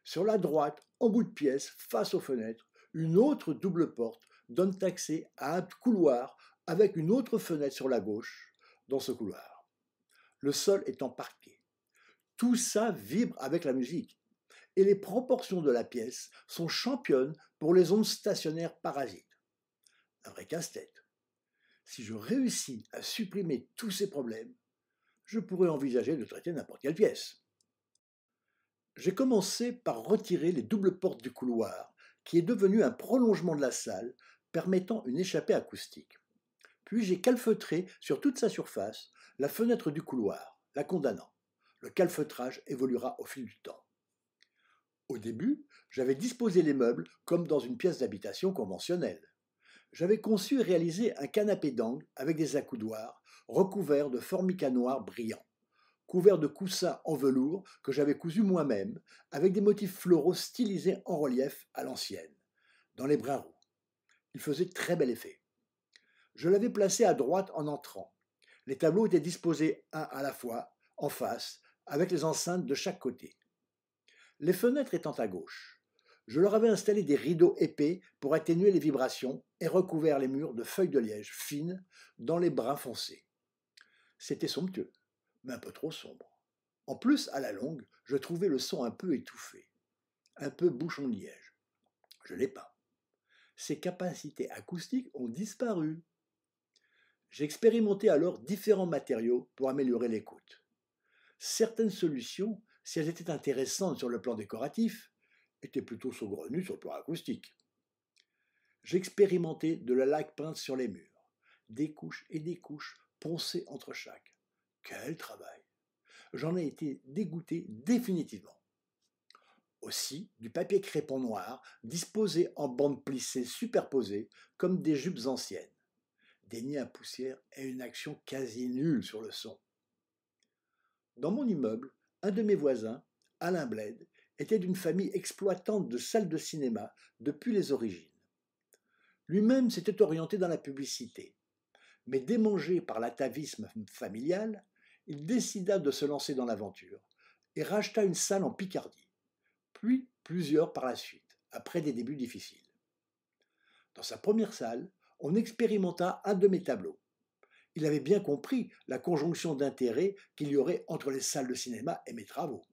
Sur la droite, en bout de pièce, face aux fenêtres, une autre double porte donne accès à un couloir avec une autre fenêtre sur la gauche dans ce couloir. Le sol est en parquet. Tout ça vibre avec la musique. Et les proportions de la pièce sont championnes pour les ondes stationnaires parasites. Un vrai casse-tête. Si je réussis à supprimer tous ces problèmes, je pourrais envisager de traiter n'importe quelle pièce. J'ai commencé par retirer les doubles portes du couloir, qui est devenu un prolongement de la salle, permettant une échappée acoustique. Puis j'ai calfeutré sur toute sa surface la fenêtre du couloir, la condamnant. Le calfeutrage évoluera au fil du temps. Au début, j'avais disposé les meubles comme dans une pièce d'habitation conventionnelle. J'avais conçu et réalisé un canapé d'angle avec des accoudoirs recouverts de formica noir brillant, couverts de coussins en velours que j'avais cousus moi-même, avec des motifs floraux stylisés en relief à l'ancienne, dans les brins roux. Il faisait très bel effet. Je l'avais placé à droite en entrant. Les tableaux étaient disposés un à la fois, en face, avec les enceintes de chaque côté. Les fenêtres étant à gauche, je leur avais installé des rideaux épais pour atténuer les vibrations et recouvert les murs de feuilles de liège fines dans les brins foncés. C'était somptueux, mais un peu trop sombre. En plus, à la longue, je trouvais le son un peu étouffé, un peu bouchon de liège. Je l'ai pas. Ses capacités acoustiques ont disparu. J'ai expérimenté alors différents matériaux pour améliorer l'écoute. Certaines solutions, si elles étaient intéressantes sur le plan décoratif, étaient plutôt saugrenues sur le plan acoustique. J'ai expérimenté de la laque peinte sur les murs, des couches et des couches poncées entre chaque. Quel travail! J'en ai été dégoûté définitivement. Aussi, du papier crépon noir, disposé en bandes plissées superposées comme des jupes anciennes. Des nids à poussière et une action quasi nulle sur le son. Dans mon immeuble, un de mes voisins, Alain Bled, était d'une famille exploitante de salles de cinéma depuis les origines. Lui-même s'était orienté dans la publicité, mais démangé par l'atavisme familial, il décida de se lancer dans l'aventure et racheta une salle en Picardie, puis plusieurs par la suite, après des débuts difficiles. Dans sa première salle, on expérimenta un de mes tableaux. Il avait bien compris la conjonction d'intérêts qu'il y aurait entre les salles de cinéma et mes travaux.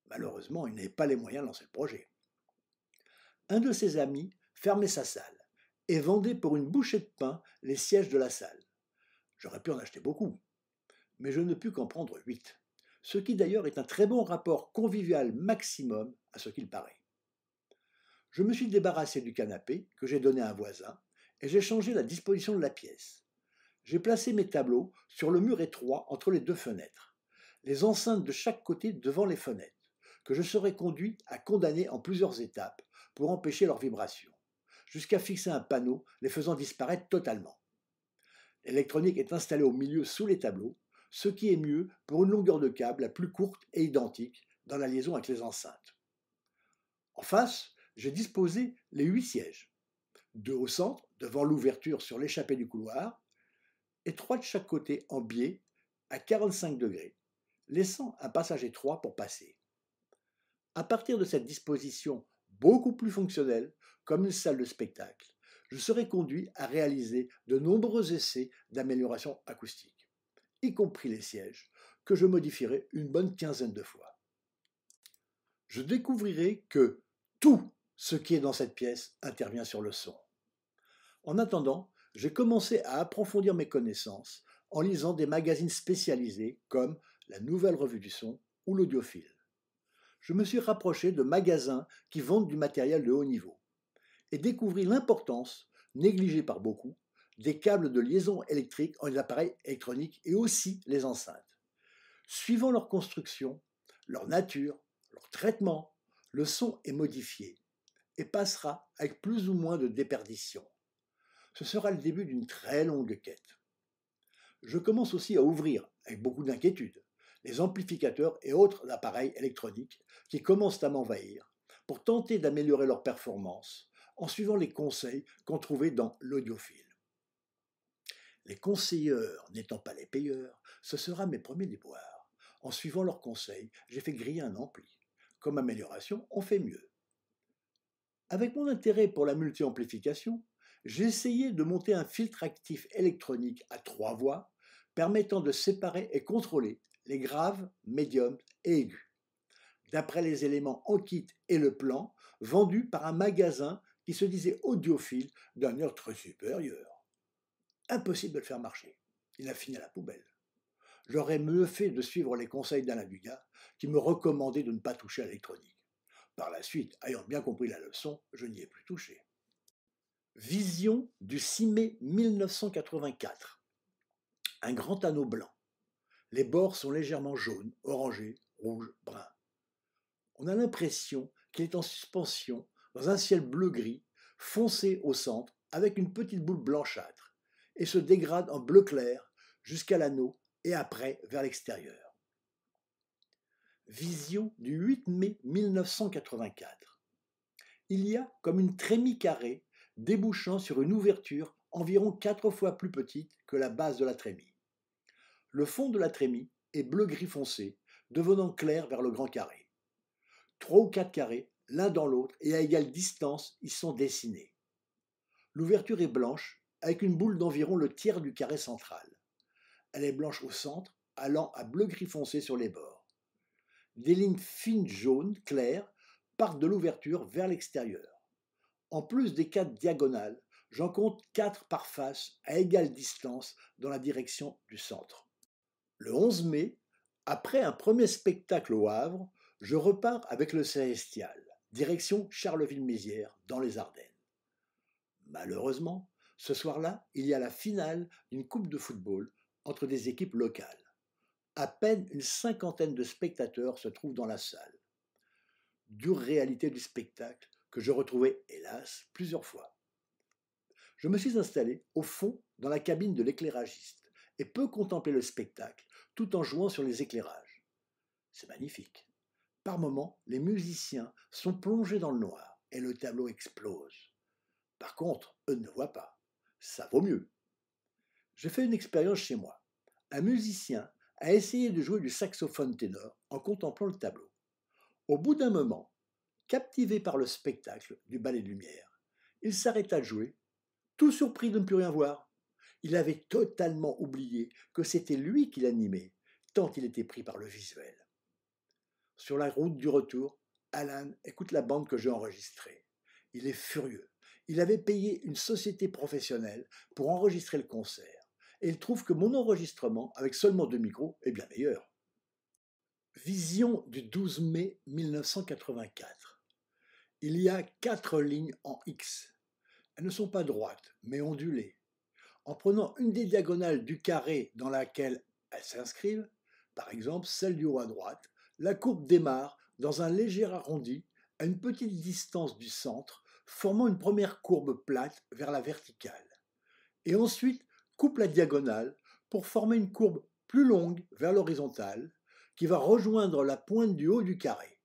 Malheureusement, il n'avait pas les moyens de lancer le projet. Un de ses amis fermait sa salle et vendait pour une bouchée de pain les sièges de la salle. J'aurais pu en acheter beaucoup, mais je ne pus qu'en prendre 8, ce qui d'ailleurs est un très bon rapport convivial maximum à ce qu'il paraît. Je me suis débarrassé du canapé que j'ai donné à un voisin et j'ai changé la disposition de la pièce. J'ai placé mes tableaux sur le mur étroit entre les deux fenêtres, les enceintes de chaque côté devant les fenêtres, que je serai conduit à condamner en plusieurs étapes pour empêcher leur vibration, jusqu'à fixer un panneau les faisant disparaître totalement. L'électronique est installée au milieu sous les tableaux, ce qui est mieux pour une longueur de câble la plus courte et identique dans la liaison avec les enceintes. En face, j'ai disposé les 8 sièges, 2 au centre, devant l'ouverture sur l'échappée du couloir, et 3 de chaque côté en biais à 45 degrés, laissant un passage étroit pour passer. À partir de cette disposition beaucoup plus fonctionnelle, comme une salle de spectacle, je serai conduit à réaliser de nombreux essais d'amélioration acoustique, y compris les sièges, que je modifierai une bonne quinzaine de fois. Je découvrirai que tout ce qui est dans cette pièce intervient sur le son. En attendant, j'ai commencé à approfondir mes connaissances en lisant des magazines spécialisés comme la Nouvelle Revue du Son ou l'Audiophile. Je me suis rapproché de magasins qui vendent du matériel de haut niveau et découvris l'importance, négligée par beaucoup, des câbles de liaison électrique en les appareils électroniques et aussi les enceintes. Suivant leur construction, leur nature, leur traitement, le son est modifié et passera avec plus ou moins de déperdition. Ce sera le début d'une très longue quête. Je commence aussi à ouvrir, avec beaucoup d'inquiétude, les amplificateurs et autres appareils électroniques qui commencent à m'envahir pour tenter d'améliorer leur performance en suivant les conseils qu'on trouvait dans l'audiophile. Les conseilleurs n'étant pas les payeurs, ce sera mes premiers déboires. En suivant leurs conseils, j'ai fait griller un ampli. Comme amélioration, on fait mieux. Avec mon intérêt pour la multi-amplification, j'ai essayé de monter un filtre actif électronique à 3 voix permettant de séparer et contrôler les graves, médiums et aigus, d'après les éléments en kit et le plan vendus par un magasin qui se disait audiophile d'un air très supérieur. Impossible de le faire marcher. Il a fini à la poubelle. J'aurais mieux fait de suivre les conseils d'Alain Dugas qui me recommandait de ne pas toucher à l'électronique. Par la suite, ayant bien compris la leçon, je n'y ai plus touché. Vision du 6 mai 1984. Un grand anneau blanc. Les bords sont légèrement jaunes, orangés, rouges, bruns. On a l'impression qu'il est en suspension dans un ciel bleu-gris, foncé au centre, avec une petite boule blanchâtre, et se dégrade en bleu clair jusqu'à l'anneau et après vers l'extérieur. Vision du 8 mai 1984. Il y a comme une trémie carrée débouchant sur une ouverture environ 4 fois plus petite que la base de la trémie. Le fond de la trémie est bleu-gris foncé, devenant clair vers le grand carré. 3 ou 4 carrés, l'un dans l'autre et à égale distance, y sont dessinés. L'ouverture est blanche, avec une boule d'environ le tiers du carré central. Elle est blanche au centre, allant à bleu-gris foncé sur les bords. Des lignes fines jaunes claires partent de l'ouverture vers l'extérieur. En plus des 4 diagonales, j'en compte 4 par face à égale distance dans la direction du centre. Le 11 mai, après un premier spectacle au Havre, je repars avec le Célestial, direction Charleville-Mézières, dans les Ardennes. Malheureusement, ce soir-là, il y a la finale d'une coupe de football entre des équipes locales. À peine une cinquantaine de spectateurs se trouvent dans la salle. dure réalité du spectacle que je retrouvais, hélas, plusieurs fois. Je me suis installé au fond dans la cabine de l'éclairagiste et peux contempler le spectacle tout en jouant sur les éclairages. C'est magnifique. Par moments, les musiciens sont plongés dans le noir et le tableau explose. Par contre, eux ne voient pas. Ça vaut mieux. J'ai fait une expérience chez moi. Un musicien a essayé de jouer du saxophone ténor en contemplant le tableau. Au bout d'un moment, captivé par le spectacle du ballet de lumière, il s'arrêta de jouer, tout surpris de ne plus rien voir. Il avait totalement oublié que c'était lui qui l'animait, tant il était pris par le visuel. Sur la route du retour, Alan écoute la bande que j'ai enregistrée. Il est furieux. Il avait payé une société professionnelle pour enregistrer le concert, et il trouve que mon enregistrement, avec seulement 2 micros, est bien meilleur. Vision du 12 mai 1984. Il y a 4 lignes en X. Elles ne sont pas droites, mais ondulées. En prenant une des diagonales du carré dans laquelle elles s'inscrivent, par exemple celle du haut à droite, la courbe démarre dans un léger arrondi à une petite distance du centre, formant une première courbe plate vers la verticale, et ensuite coupe la diagonale pour former une courbe plus longue vers l'horizontale, qui va rejoindre la pointe du haut du carré.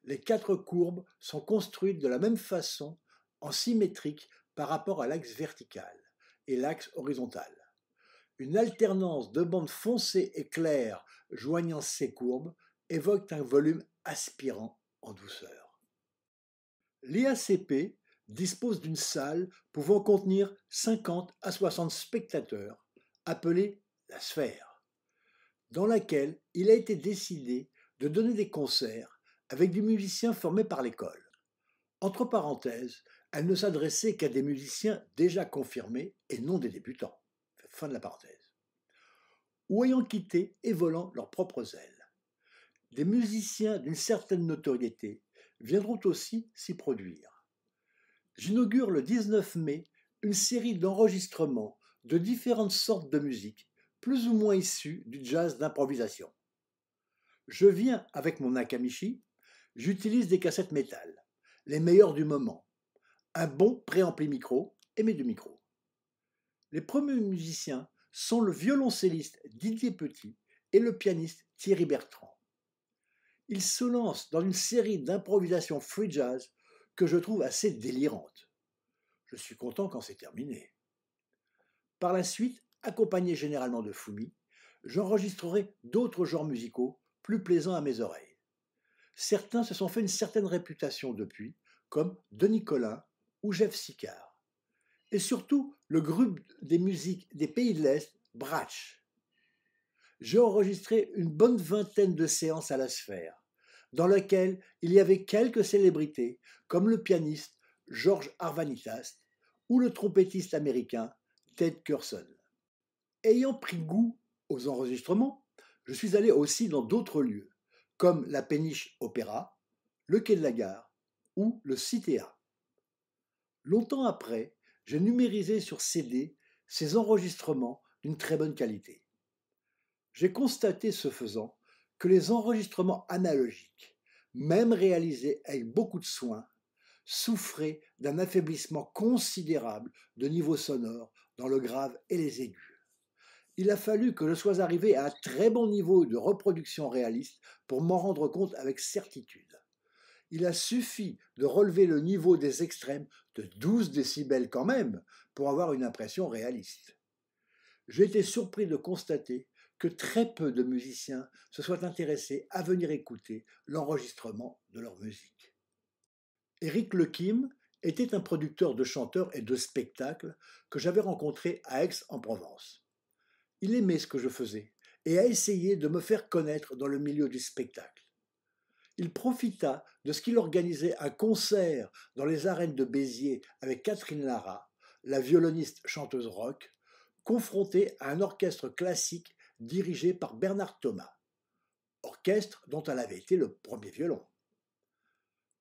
Les 4 courbes sont construites de la même façon, en symétrique par rapport à l'axe vertical et l'axe horizontal. Une alternance de bandes foncées et claires joignant ces courbes évoque un volume aspirant en douceur. L'IACP dispose d'une salle pouvant contenir 50 à 60 spectateurs, appelée la sphère, dans laquelle il a été décidé de donner des concerts avec des musiciens formés par l'école. Entre parenthèses, elle ne s'adressait qu'à des musiciens déjà confirmés et non des débutants. Fin de la parenthèse. Ou ayant quitté et volant leurs propres ailes. Des musiciens d'une certaine notoriété viendront aussi s'y produire. J'inaugure le 19 mai une série d'enregistrements de différentes sortes de musique, plus ou moins issues du jazz d'improvisation. Je viens avec mon Nakamichi, j'utilise des cassettes métal, les meilleures du moment, un bon préampli micro et mes 2 micros. Les premiers musiciens sont le violoncelliste Didier Petit et le pianiste Thierry Bertrand. Ils se lancent dans une série d'improvisations free jazz que je trouve assez délirantes. Je suis content quand c'est terminé. Par la suite, accompagné généralement de Fumi, j'enregistrerai d'autres genres musicaux plus plaisants à mes oreilles. Certains se sont fait une certaine réputation depuis, comme Denis Collin ou Jeff Sicard. Et surtout le groupe des musiques des pays de l'Est, Bratsch. J'ai enregistré une bonne vingtaine de séances à la sphère, dans lesquelles il y avait quelques célébrités, comme le pianiste George Harvanitas ou le trompettiste américain Ted Curson. Ayant pris goût aux enregistrements, je suis allé aussi dans d'autres lieux, comme la Péniche Opéra, le Quai de la Gare ou le Citéa. Longtemps après, j'ai numérisé sur CD ces enregistrements d'une très bonne qualité. J'ai constaté ce faisant que les enregistrements analogiques, même réalisés avec beaucoup de soin, souffraient d'un affaiblissement considérable de niveau sonore dans le grave et les aigus. Il a fallu que je sois arrivé à un très bon niveau de reproduction réaliste pour m'en rendre compte avec certitude. Il a suffi de relever le niveau des extrêmes de 12 décibels quand même pour avoir une impression réaliste. J'ai été surpris de constater que très peu de musiciens se soient intéressés à venir écouter l'enregistrement de leur musique. Éric Lequim était un producteur de chanteurs et de spectacles que j'avais rencontré à Aix-en-Provence. Il aimait ce que je faisais et a essayé de me faire connaître dans le milieu du spectacle. Il profita de ce qu'il organisait un concert dans les arènes de Béziers avec Catherine Lara, la violoniste chanteuse rock, confrontée à un orchestre classique dirigé par Bernard Thomas, orchestre dont elle avait été le premier violon.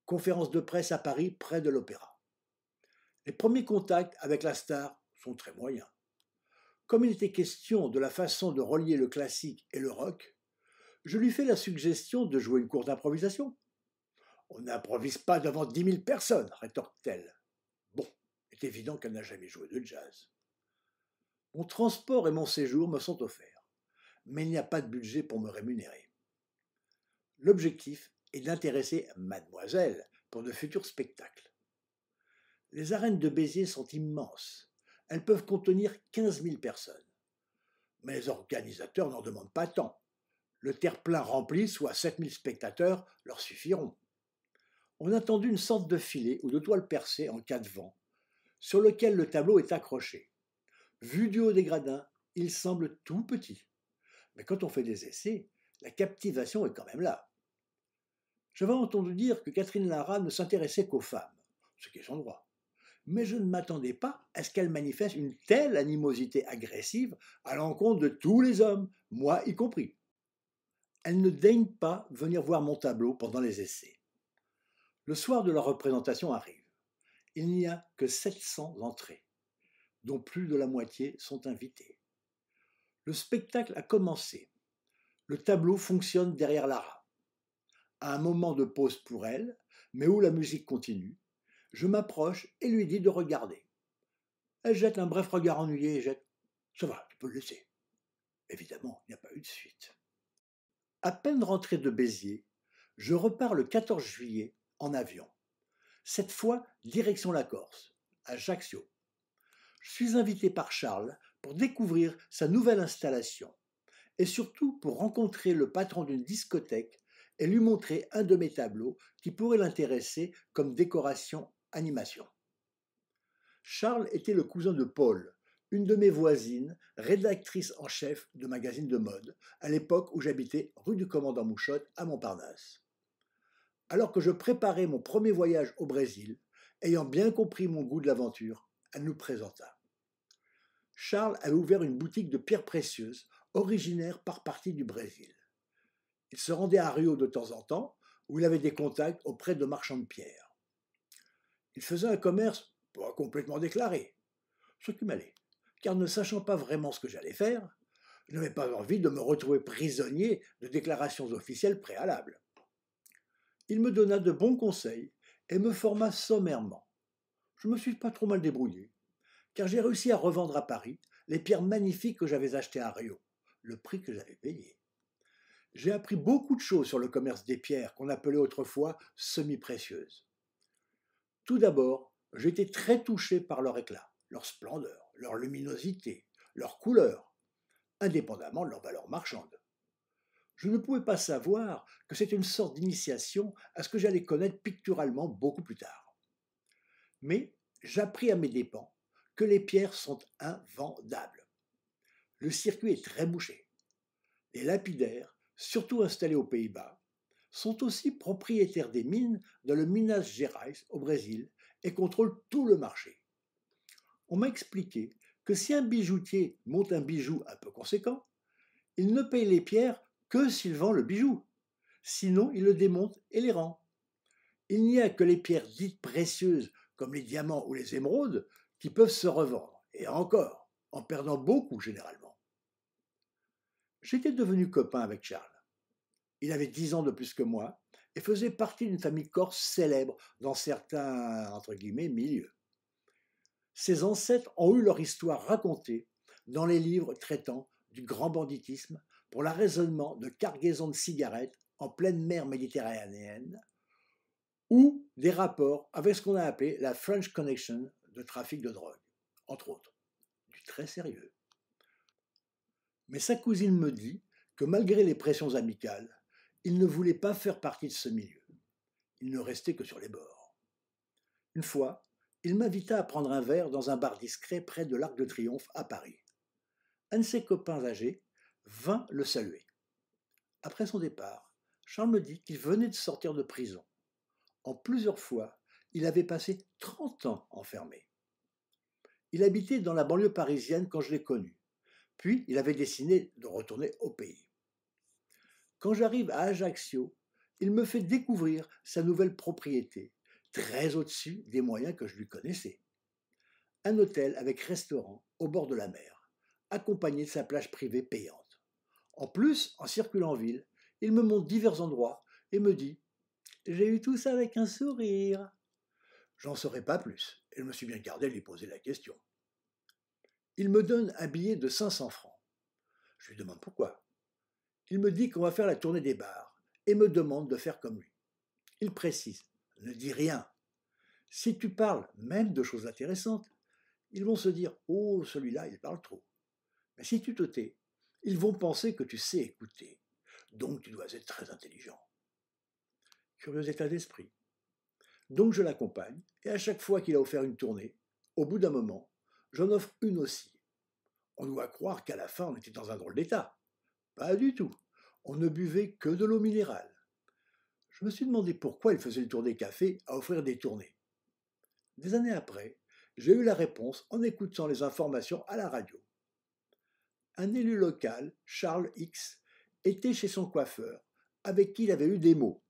Conférence de presse à Paris près de l'Opéra. Les premiers contacts avec la star sont très moyens. Comme il était question de la façon de relier le classique et le rock, je lui fais la suggestion de jouer une courte improvisation. On n'improvise pas devant 10 000 personnes, rétorque-t-elle. Bon, il est évident qu'elle n'a jamais joué de jazz. Mon transport et mon séjour me sont offerts, mais il n'y a pas de budget pour me rémunérer. L'objectif est d'intéresser mademoiselle pour de futurs spectacles. Les arènes de Béziers sont immenses. Elles peuvent contenir 15 000 personnes. Mais les organisateurs n'en demandent pas tant. Le terre-plein rempli, soit 7 000 spectateurs, leur suffiront. On a tendu une sorte de filet ou de toile percée en cas de vent, sur lequel le tableau est accroché. Vu du haut des gradins, il semble tout petit. Mais quand on fait des essais, la captivation est quand même là. J'avais entendu dire que Catherine Lara ne s'intéressait qu'aux femmes, ce qui est son droit. Mais je ne m'attendais pas à ce qu'elle manifeste une telle animosité agressive à l'encontre de tous les hommes, moi y compris. Elle ne daigne pas venir voir mon tableau pendant les essais. Le soir de la représentation arrive. Il n'y a que 700 entrées, dont plus de la moitié sont invités. Le spectacle a commencé. Le tableau fonctionne derrière Lara. À un moment de pause pour elle, mais où la musique continue, je m'approche et lui dis de regarder. Elle jette un bref regard ennuyé et jette « Ça va, tu peux le laisser ». Évidemment, il n'y a pas eu de suite. À peine rentré de Béziers, je repars le 14 juillet en avion. Cette fois, direction la Corse, à Ajaccio. Je suis invité par Charles pour découvrir sa nouvelle installation et surtout pour rencontrer le patron d'une discothèque et lui montrer un de mes tableaux qui pourrait l'intéresser comme décoration animation. Charles était le cousin de Paul, une de mes voisines, rédactrice en chef de magazine de mode, à l'époque où j'habitais rue du Commandant Mouchotte à Montparnasse. Alors que je préparais mon premier voyage au Brésil, ayant bien compris mon goût de l'aventure, elle nous présenta. Charles avait ouvert une boutique de pierres précieuses, originaire par partie du Brésil. Il se rendait à Rio de temps en temps, où il avait des contacts auprès de marchands de pierres. Il faisait un commerce pas complètement déclaré, ce qui m'allait, car ne sachant pas vraiment ce que j'allais faire, je n'avais pas envie de me retrouver prisonnier de déclarations officielles préalables. Il me donna de bons conseils et me forma sommairement. Je me suis pas trop mal débrouillé, car j'ai réussi à revendre à Paris les pierres magnifiques que j'avais achetées à Rio, le prix que j'avais payé. J'ai appris beaucoup de choses sur le commerce des pierres qu'on appelait autrefois semi-précieuses. Tout d'abord, j'ai été très touché par leur éclat, leur splendeur, leur luminosité, leur couleur, indépendamment de leur valeur marchande. Je ne pouvais pas savoir que c'était une sorte d'initiation à ce que j'allais connaître picturalement beaucoup plus tard. Mais j'appris à mes dépens que les pierres sont invendables. Le circuit est très bouché. Les lapidaires, surtout installés aux Pays-Bas, sont aussi propriétaires des mines dans le Minas Gerais au Brésil et contrôlent tout le marché. On m'a expliqué que si un bijoutier monte un bijou un peu conséquent, il ne paye les pierres que s'il vend le bijou. Sinon, il le démonte et les rend. Il n'y a que les pierres dites précieuses, comme les diamants ou les émeraudes, qui peuvent se revendre, et encore, en perdant beaucoup généralement. J'étais devenu copain avec Charles. Il avait 10 ans de plus que moi et faisait partie d'une famille corse célèbre dans certains, entre guillemets, milieux. Ses ancêtres ont eu leur histoire racontée dans les livres traitant du grand banditisme pour l'arraisonnement de cargaisons de cigarettes en pleine mer méditerranéenne ou des rapports avec ce qu'on a appelé la French Connection de trafic de drogue, entre autres. Du très sérieux. Mais sa cousine me dit que malgré les pressions amicales, il ne voulait pas faire partie de ce milieu. Il ne restait que sur les bords. Une fois, il m'invita à prendre un verre dans un bar discret près de l'Arc de Triomphe à Paris. Un de ses copains âgés vint le saluer. Après son départ, Charles me dit qu'il venait de sortir de prison. En plusieurs fois, il avait passé 30 ans enfermé. Il habitait dans la banlieue parisienne quand je l'ai connu. Puis, il avait décidé de retourner au pays. Quand j'arrive à Ajaccio, il me fait découvrir sa nouvelle propriété, très au-dessus des moyens que je lui connaissais. Un hôtel avec restaurant au bord de la mer, accompagné de sa plage privée payante. En plus, en circulant en ville, il me montre divers endroits et me dit « J'ai eu tout ça avec un sourire. J'en saurais pas plus, et je me suis bien gardé de lui poser la question. Il me donne un billet de 500 francs. Je lui demande pourquoi. Il me dit qu'on va faire la tournée des bars, et me demande de faire comme lui. Il précise, ne dis rien. Si tu parles même de choses intéressantes, ils vont se dire, oh, celui-là, il parle trop. Mais si tu te tais, ils vont penser que tu sais écouter. Donc tu dois être très intelligent. Curieux état d'esprit. Donc je l'accompagne, et à chaque fois qu'il a offert une tournée, au bout d'un moment, j'en offre une aussi. On doit croire qu'à la fin, on était dans un drôle d'état. Pas du tout. On ne buvait que de l'eau minérale. Je me suis demandé pourquoi il faisait le tour des cafés à offrir des tournées. Des années après, j'ai eu la réponse en écoutant les informations à la radio. Un élu local, Charles X, était chez son coiffeur, avec qui il avait eu des mots.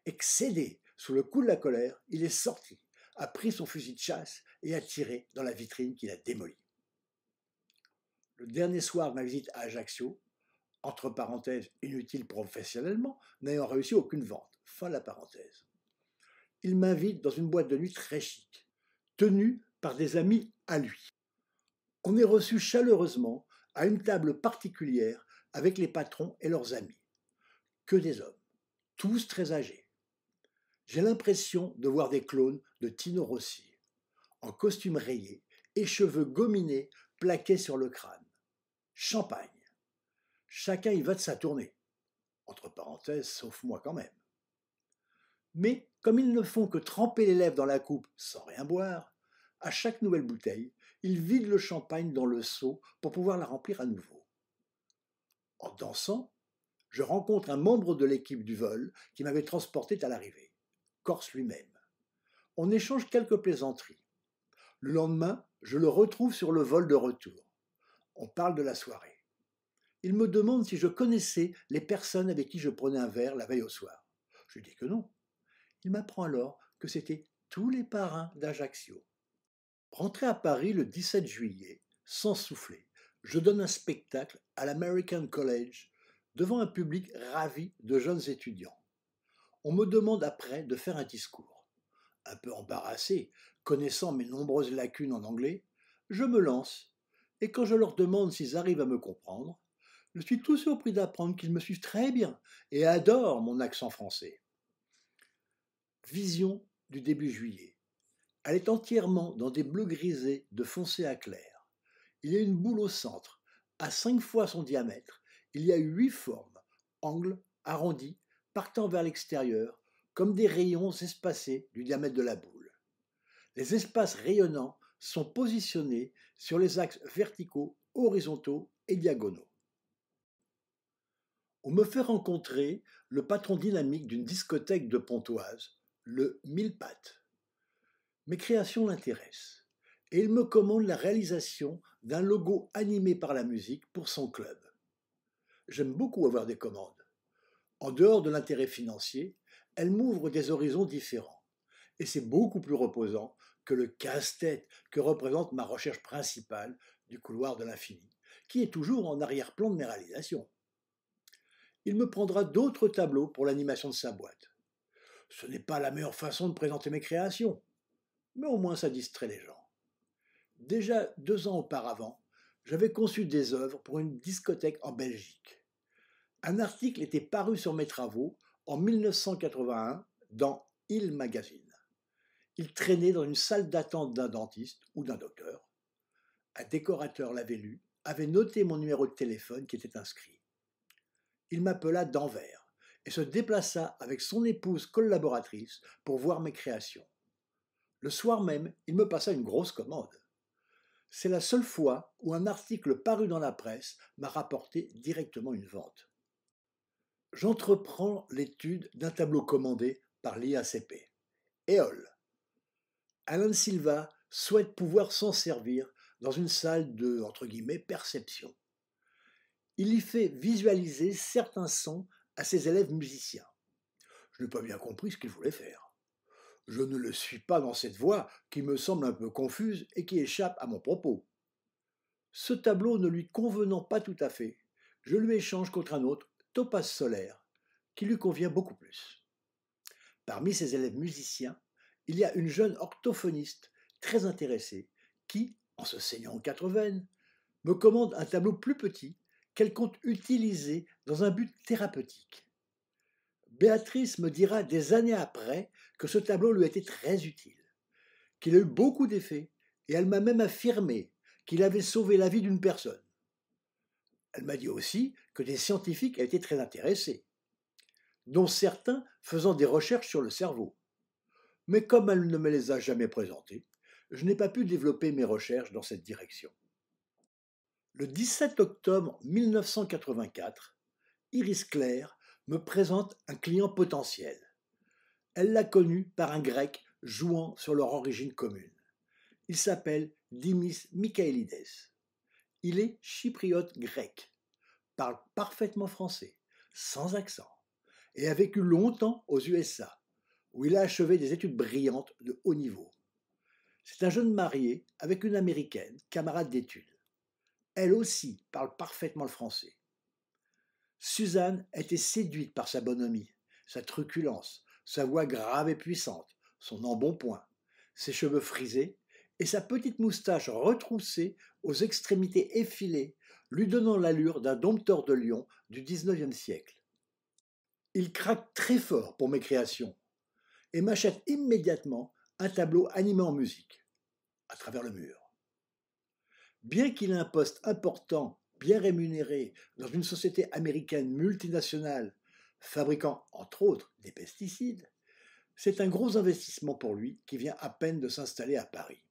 Excédé, sous le coup de la colère, il est sorti, a pris son fusil de chasse et a tiré dans la vitrine qu'il a démolie. Le dernier soir de ma visite à Ajaccio, entre parenthèses, inutile professionnellement, n'ayant réussi aucune vente, fin de la parenthèse. Il m'invite dans une boîte de nuit très chic, tenue par des amis à lui. On est reçu chaleureusement à une table particulière avec les patrons et leurs amis. Que des hommes, tous très âgés. J'ai l'impression de voir des clones de Tino Rossi, en costume rayé et cheveux gominés plaqués sur le crâne. Champagne. Chacun y va de sa tournée. Entre parenthèses, sauf moi quand même. Mais comme ils ne font que tremper les lèvres dans la coupe sans rien boire, à chaque nouvelle bouteille, ils vident le champagne dans le seau pour pouvoir la remplir à nouveau. En dansant, je rencontre un membre de l'équipe du vol qui m'avait transporté à l'arrivée, Corse lui-même. On échange quelques plaisanteries. Le lendemain, je le retrouve sur le vol de retour. On parle de la soirée. Il me demande si je connaissais les personnes avec qui je prenais un verre la veille au soir. Je lui dis que non. Il m'apprend alors que c'étaient tous les parrains d'Ajaccio. Rentré à Paris le 17 juillet, sans souffler, je donne un spectacle à l'American College devant un public ravi de jeunes étudiants. On me demande après de faire un discours. Un peu embarrassé, connaissant mes nombreuses lacunes en anglais, je me lance, et quand je leur demande s'ils arrivent à me comprendre, je suis tout surpris d'apprendre qu'ils me suivent très bien et adorent mon accent français. Vision du début juillet. Elle est entièrement dans des bleus grisés de foncé à clair. Il y a une boule au centre, à 5 fois son diamètre. Il y a 8 formes, angles, arrondis, partant vers l'extérieur, comme des rayons espacés du diamètre de la boule. Les espaces rayonnants sont positionnés sur les axes verticaux, horizontaux et diagonaux. On me fait rencontrer le patron dynamique d'une discothèque de Pontoise, le Mille Pattes. Mes créations l'intéressent et il me commande la réalisation d'un logo animé par la musique pour son club. J'aime beaucoup avoir des commandes. En dehors de l'intérêt financier, elles m'ouvrent des horizons différents. Et c'est beaucoup plus reposant que le casse-tête que représente ma recherche principale du couloir de l'infini, qui est toujours en arrière-plan de mes réalisations. Il me prendra d'autres tableaux pour l'animation de sa boîte. Ce n'est pas la meilleure façon de présenter mes créations, mais au moins ça distrait les gens. Déjà 2 ans auparavant, j'avais conçu des œuvres pour une discothèque en Belgique. Un article était paru sur mes travaux en 1981 dans Il Magazine. Il traînait dans une salle d'attente d'un dentiste ou d'un docteur. Un décorateur l'avait lu, avait noté mon numéro de téléphone qui était inscrit. Il m'appela d'Anvers et se déplaça avec son épouse collaboratrice pour voir mes créations. Le soir même, il me passa une grosse commande. C'est la seule fois où un article paru dans la presse m'a rapporté directement une vente. J'entreprends l'étude d'un tableau commandé par l'IACP. Éole. Alain Silva souhaite pouvoir s'en servir dans une salle de, entre guillemets, perception. Il y fait visualiser certains sons à ses élèves musiciens. Je n'ai pas bien compris ce qu'il voulait faire. Je ne le suis pas dans cette voie qui me semble un peu confuse et qui échappe à mon propos. Ce tableau ne lui convenant pas tout à fait, je lui échange contre un autre, Topaz solaire, qui lui convient beaucoup plus. Parmi ses élèves musiciens, il y a une jeune orthophoniste très intéressée qui, en se saignant aux quatre veines, me commande un tableau plus petit qu'elle compte utiliser dans un but thérapeutique. Béatrice me dira des années après que ce tableau lui a été très utile, qu'il a eu beaucoup d'effets, et elle m'a même affirmé qu'il avait sauvé la vie d'une personne. Elle m'a dit aussi que des scientifiques étaient très intéressés, dont certains faisant des recherches sur le cerveau. Mais comme elle ne me les a jamais présentés, je n'ai pas pu développer mes recherches dans cette direction. Le 17 octobre 1984, Iris Claire me présente un client potentiel. Elle l'a connu par un grec jouant sur leur origine commune. Il s'appelle Dimis Michaelides. Il est chypriote grec, parle parfaitement français, sans accent, et a vécu longtemps aux USA, où il a achevé des études brillantes de haut niveau. C'est un jeune marié avec une américaine, camarade d'études. Elle aussi parle parfaitement le français. Suzanne était séduite par sa bonhomie, sa truculence, sa voix grave et puissante, son embonpoint, ses cheveux frisés et sa petite moustache retroussée aux extrémités effilées, lui donnant l'allure d'un dompteur de lion du XIXe siècle. Il craque très fort pour mes créations et m'achète immédiatement un tableau animé en musique, à travers le mur. Bien qu'il ait un poste important, bien rémunéré, dans une société américaine multinationale, fabriquant entre autres des pesticides, c'est un gros investissement pour lui qui vient à peine de s'installer à Paris.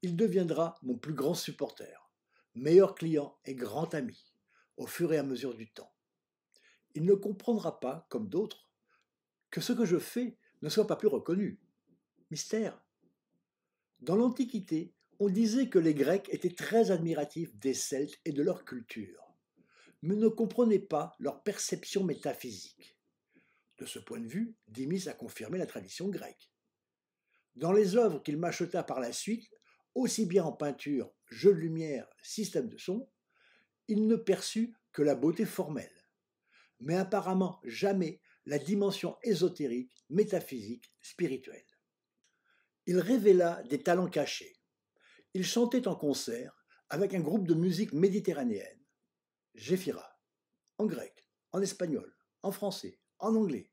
Il deviendra mon plus grand supporter, meilleur client et grand ami, au fur et à mesure du temps. Il ne comprendra pas, comme d'autres, que ce que je fais ne soit pas plus reconnu. Mystère. Dans l'Antiquité, on disait que les Grecs étaient très admiratifs des Celtes et de leur culture, mais ne comprenaient pas leur perception métaphysique. De ce point de vue, Dimis a confirmé la tradition grecque. Dans les œuvres qu'il m'acheta par la suite, aussi bien en peinture, jeu de lumière, système de son, il ne perçut que la beauté formelle, mais apparemment jamais la dimension ésotérique, métaphysique, spirituelle. Il révéla des talents cachés. Il chantait en concert avec un groupe de musique méditerranéenne, Jéphira, en grec, en espagnol, en français, en anglais.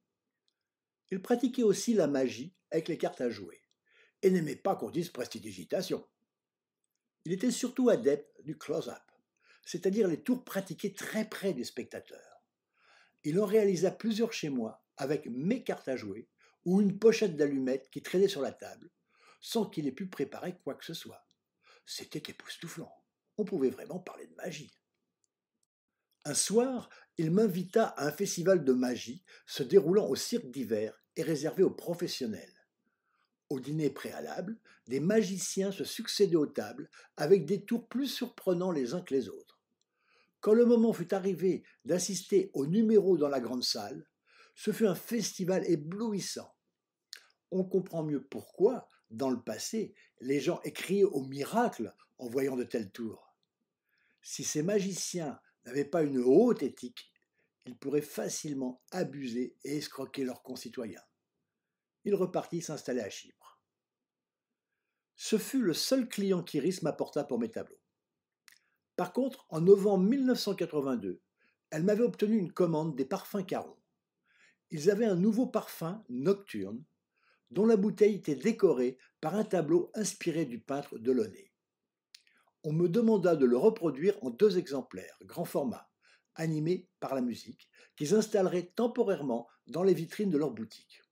Il pratiquait aussi la magie avec les cartes à jouer et n'aimait pas qu'on dise prestidigitation. Il était surtout adepte du close-up, c'est-à-dire les tours pratiqués très près du spectateur. Il en réalisa plusieurs chez moi avec mes cartes à jouer ou une pochette d'allumettes qui traînait sur la table, sans qu'il ait pu préparer quoi que ce soit. C'était époustouflant. On pouvait vraiment parler de magie. Un soir, il m'invita à un festival de magie se déroulant au cirque d'hiver et réservé aux professionnels. Au dîner préalable, des magiciens se succédaient aux tables avec des tours plus surprenants les uns que les autres. Quand le moment fut arrivé d'assister au numéro dans la grande salle, ce fut un festival éblouissant. On comprend mieux pourquoi, dans le passé, les gens criaient au miracle en voyant de tels tours. Si ces magiciens n'avaient pas une haute éthique, ils pourraient facilement abuser et escroquer leurs concitoyens. Il repartit s'installer à Chypre. Ce fut le seul client qu'Iris m'apporta pour mes tableaux. Par contre, en novembre 1982, elle m'avait obtenu une commande des parfums Caron. Ils avaient un nouveau parfum nocturne dont la bouteille était décorée par un tableau inspiré du peintre Delaunay. On me demanda de le reproduire en 2 exemplaires, grand format, animés par la musique, qu'ils installeraient temporairement dans les vitrines de leur boutique.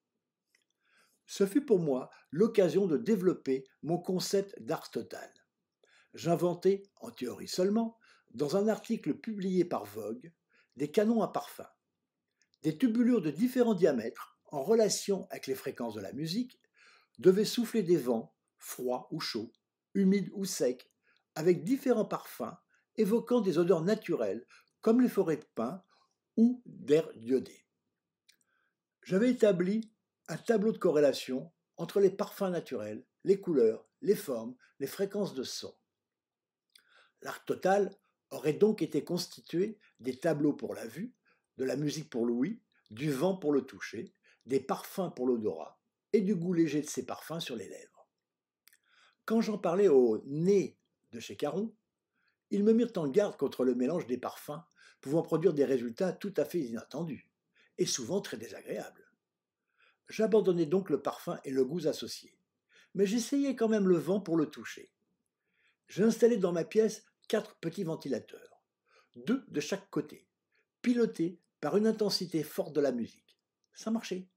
Ce fut pour moi l'occasion de développer mon concept d'art total. J'inventai, en théorie seulement, dans un article publié par Vogue, des canons à parfum. Des tubulures de différents diamètres, en relation avec les fréquences de la musique, devaient souffler des vents, froids ou chauds, humides ou secs, avec différents parfums évoquant des odeurs naturelles comme les forêts de pins ou d'air iodé. J'avais établi un tableau de corrélation entre les parfums naturels, les couleurs, les formes, les fréquences de son. L'art total aurait donc été constitué des tableaux pour la vue, de la musique pour l'ouïe, du vent pour le toucher, des parfums pour l'odorat et du goût léger de ces parfums sur les lèvres. Quand j'en parlais au nez de chez Caron, ils me mirent en garde contre le mélange des parfums pouvant produire des résultats tout à fait inattendus et souvent très désagréables. J'abandonnai donc le parfum et le goût associés, mais j'essayais quand même le vent pour le toucher. J'ai installé dans ma pièce 4 petits ventilateurs, 2 de chaque côté, pilotés par une intensité forte de la musique. Ça marchait.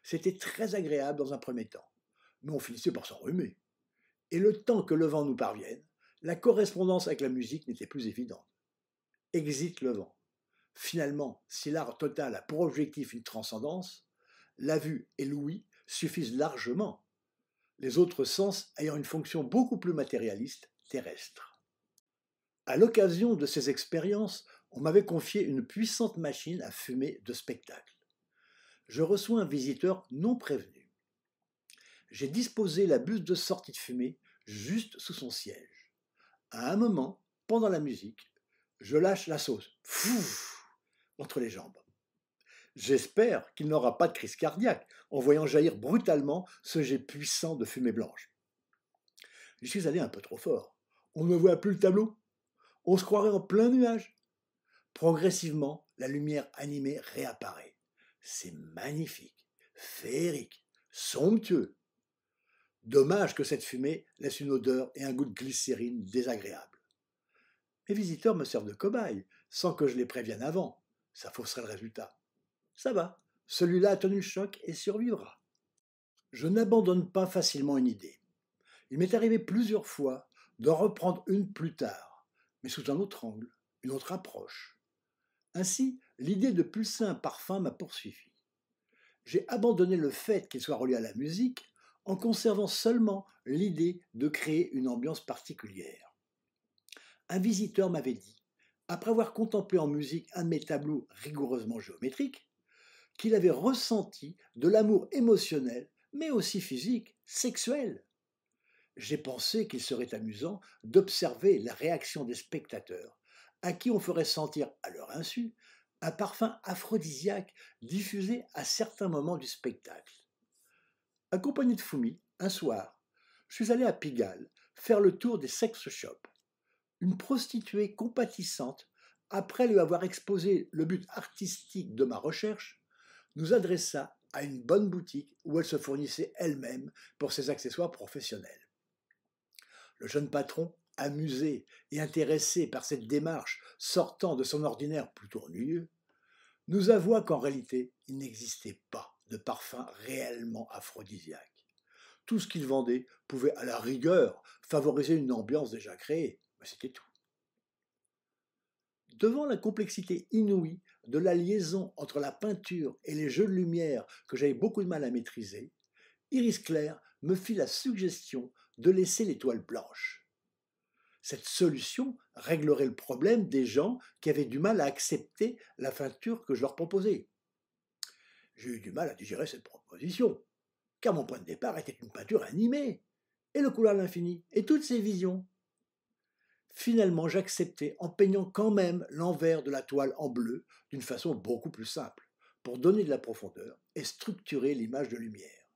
C'était très agréable dans un premier temps, mais on finissait par s'enrhumer. Et le temps que le vent nous parvienne, la correspondance avec la musique n'était plus évidente. Exit le vent. Finalement, si l'art total a pour objectif une transcendance, la vue et l'ouïe suffisent largement, les autres sens ayant une fonction beaucoup plus matérialiste, terrestre. À l'occasion de ces expériences, on m'avait confié une puissante machine à fumer de spectacle. Je reçois un visiteur non prévenu. J'ai disposé la buse de sortie de fumée juste sous son siège. À un moment, pendant la musique, je lâche la sauce, entre les jambes. J'espère qu'il n'aura pas de crise cardiaque en voyant jaillir brutalement ce jet puissant de fumée blanche. Je suis allé un peu trop fort. On ne voit plus le tableau. On se croirait en plein nuage. Progressivement, la lumière animée réapparaît. C'est magnifique, féerique, somptueux. Dommage que cette fumée laisse une odeur et un goût de glycérine désagréables. Mes visiteurs me servent de cobaye, sans que je les prévienne avant. Ça fausserait le résultat. Ça va, celui-là a tenu le choc et survivra. Je n'abandonne pas facilement une idée. Il m'est arrivé plusieurs fois d'en reprendre une plus tard, mais sous un autre angle, une autre approche. Ainsi, l'idée de pulser un parfum m'a poursuivi. J'ai abandonné le fait qu'il soit relié à la musique en conservant seulement l'idée de créer une ambiance particulière. Un visiteur m'avait dit, après avoir contemplé en musique un de mes tableaux rigoureusement géométriques, qu'il avait ressenti de l'amour émotionnel, mais aussi physique, sexuel. J'ai pensé qu'il serait amusant d'observer la réaction des spectateurs, à qui on ferait sentir, à leur insu, un parfum aphrodisiaque diffusé à certains moments du spectacle. Accompagné de Fumi, un soir, je suis allé à Pigalle faire le tour des sex shops. Une prostituée compatissante, après lui avoir exposé le but artistique de ma recherche, nous adressa à une bonne boutique où elle se fournissait elle-même pour ses accessoires professionnels. Le jeune patron, amusé et intéressé par cette démarche sortant de son ordinaire plutôt ennuyeux, nous avoua qu'en réalité, il n'existait pas de parfum réellement aphrodisiaque. Tout ce qu'il vendait pouvait à la rigueur favoriser une ambiance déjà créée, mais c'était tout. Devant la complexité inouïe de la liaison entre la peinture et les jeux de lumière que j'avais beaucoup de mal à maîtriser, Iris Clair me fit la suggestion de laisser les toiles blanches. Cette solution réglerait le problème des gens qui avaient du mal à accepter la peinture que je leur proposais. J'ai eu du mal à digérer cette proposition, car mon point de départ était une peinture animée, et le couloir de l'infini, et toutes ses visions. Finalement, j'acceptai en peignant quand même l'envers de la toile en bleu d'une façon beaucoup plus simple, pour donner de la profondeur et structurer l'image de lumière.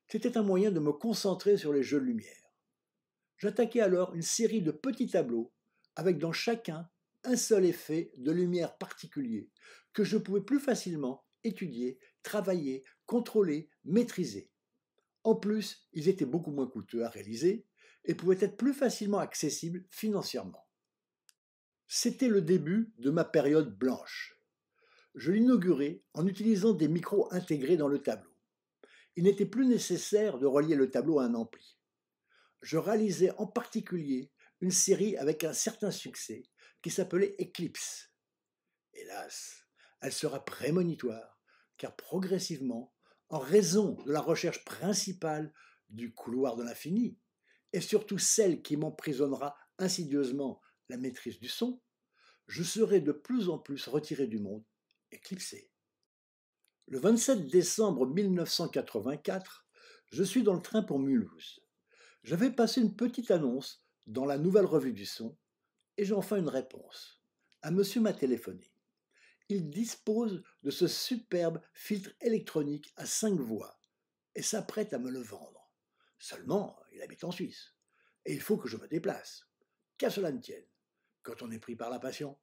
C'était un moyen de me concentrer sur les jeux de lumière. J'attaquai alors une série de petits tableaux, avec dans chacun un seul effet de lumière particulier, que je pouvais plus facilement étudier, travailler, contrôler, maîtriser. En plus, ils étaient beaucoup moins coûteux à réaliser, et pouvaient être plus facilement accessibles financièrement. C'était le début de ma période blanche. Je l'inaugurais en utilisant des micros intégrés dans le tableau. Il n'était plus nécessaire de relier le tableau à un ampli. Je réalisais en particulier une série avec un certain succès qui s'appelait Eclipse. Hélas, elle sera prémonitoire, car progressivement, en raison de la recherche principale du couloir de l'infini, et surtout celle qui m'emprisonnera insidieusement la maîtrise du son, je serai de plus en plus retiré du monde, éclipsé. Le 27 décembre 1984, je suis dans le train pour Mulhouse. J'avais passé une petite annonce dans la Nouvelle Revue du Son et j'ai enfin une réponse. Un monsieur m'a téléphoné. Il dispose de ce superbe filtre électronique à 5 voix et s'apprête à me le vendre. Seulement, il habite en Suisse et il faut que je me déplace. Qu'à cela ne tienne, quand on est pris par la passion.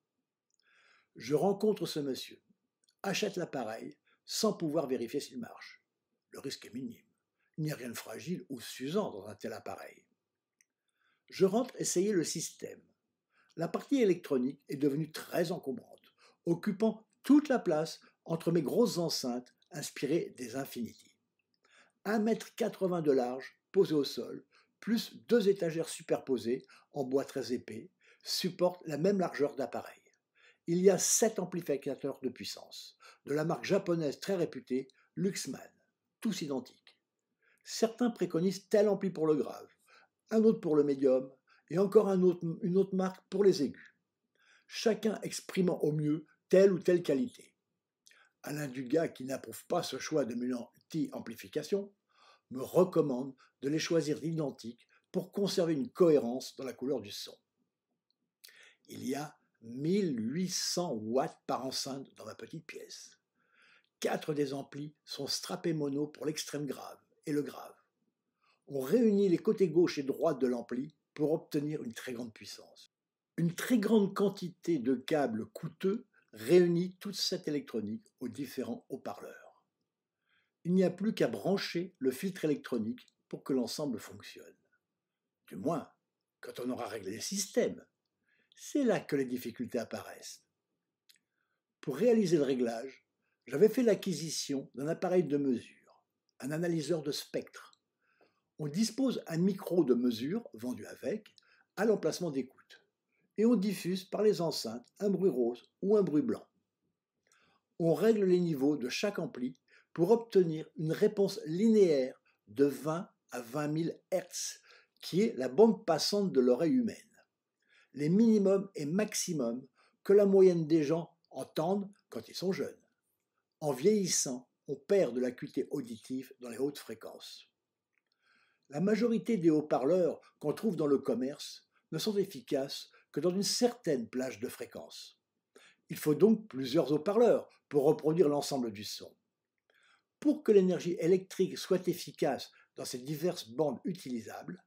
Je rencontre ce monsieur, achète l'appareil sans pouvoir vérifier s'il marche. Le risque est minime. Il n'y a rien de fragile ou s'usant dans un tel appareil. Je rentre essayer le système. La partie électronique est devenue très encombrante, occupant toute la place entre mes grosses enceintes inspirées des Infinity. 1,80 m de large, posé au sol, plus 2 étagères superposées en bois très épais, supportent la même largeur d'appareil. Il y a 7 amplificateurs de puissance, de la marque japonaise très réputée, Luxman, tous identiques. Certains préconisent tel ampli pour le grave, un autre pour le médium, et encore une autre marque pour les aigus, chacun exprimant au mieux telle ou telle qualité. Alain Dugas, qui n'approuve pas ce choix de multi-amplification, me recommande de les choisir d'identiques pour conserver une cohérence dans la couleur du son. Il y a 1800 watts par enceinte dans ma petite pièce. 4 des amplis sont strappés mono pour l'extrême grave et le grave. On réunit les côtés gauche et droite de l'ampli pour obtenir une très grande puissance. Une très grande quantité de câbles coûteux réunit toute cette électronique aux différents haut-parleurs. Il n'y a plus qu'à brancher le filtre électronique pour que l'ensemble fonctionne. Du moins, quand on aura réglé le système. C'est là que les difficultés apparaissent. Pour réaliser le réglage, j'avais fait l'acquisition d'un appareil de mesure, un analyseur de spectre. On dispose un micro de mesure, vendu avec, à l'emplacement d'écoute, et on diffuse par les enceintes un bruit rose ou un bruit blanc. On règle les niveaux de chaque ampli pour obtenir une réponse linéaire de 20 à 20 000 Hz, qui est la bande passante de l'oreille humaine. Les minimums et maximums que la moyenne des gens entendent quand ils sont jeunes. En vieillissant, on perd de l'acuité auditive dans les hautes fréquences. La majorité des haut-parleurs qu'on trouve dans le commerce ne sont efficaces que dans une certaine plage de fréquences. Il faut donc plusieurs haut-parleurs pour reproduire l'ensemble du son. Pour que l'énergie électrique soit efficace dans ces diverses bandes utilisables,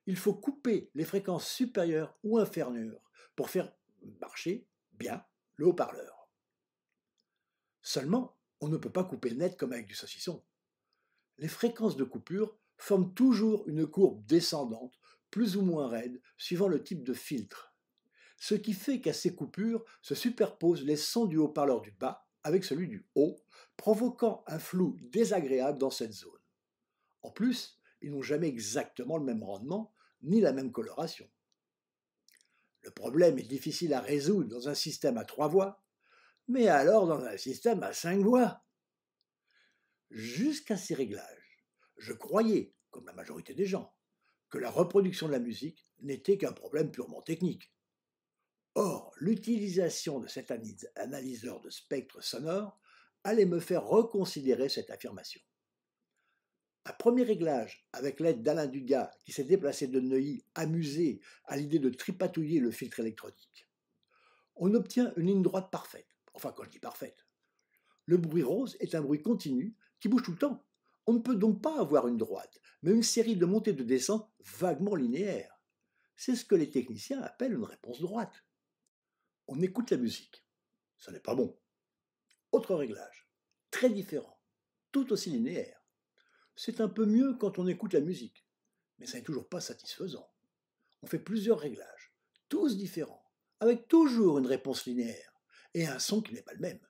il faut couper les fréquences supérieures ou inférieures pour faire marcher bien le haut-parleur. Seulement, on ne peut pas couper net comme avec du saucisson. Les fréquences de coupure forment toujours une courbe descendante, plus ou moins raide, suivant le type de filtre. Ce qui fait qu'à ces coupures se superposent les sons du haut-parleur du bas avec celui du haut, provoquant un flou désagréable dans cette zone. En plus, ils n'ont jamais exactement le même rendement, ni la même coloration. Le problème est difficile à résoudre dans un système à 3 voix, mais alors dans un système à 5 voix. Jusqu'à ces réglages, je croyais, comme la majorité des gens, que la reproduction de la musique n'était qu'un problème purement technique. Or, l'utilisation de cet analyseur de spectre sonore allait me faire reconsidérer cette affirmation. Un premier réglage, avec l'aide d'Alain Dugas, qui s'est déplacé de Neuilly, amusé à l'idée de tripatouiller le filtre électronique. On obtient une ligne droite parfaite. Enfin, quand je dis parfaite. Le bruit rose est un bruit continu qui bouge tout le temps. On ne peut donc pas avoir une droite, mais une série de montées et de descentes vaguement linéaires. C'est ce que les techniciens appellent une réponse droite. On écoute la musique. Ce n'est pas bon. Autre réglage, très différent, tout aussi linéaire. C'est un peu mieux quand on écoute la musique, mais ça n'est toujours pas satisfaisant. On fait plusieurs réglages, tous différents, avec toujours une réponse linéaire, et un son qui n'est pas le même.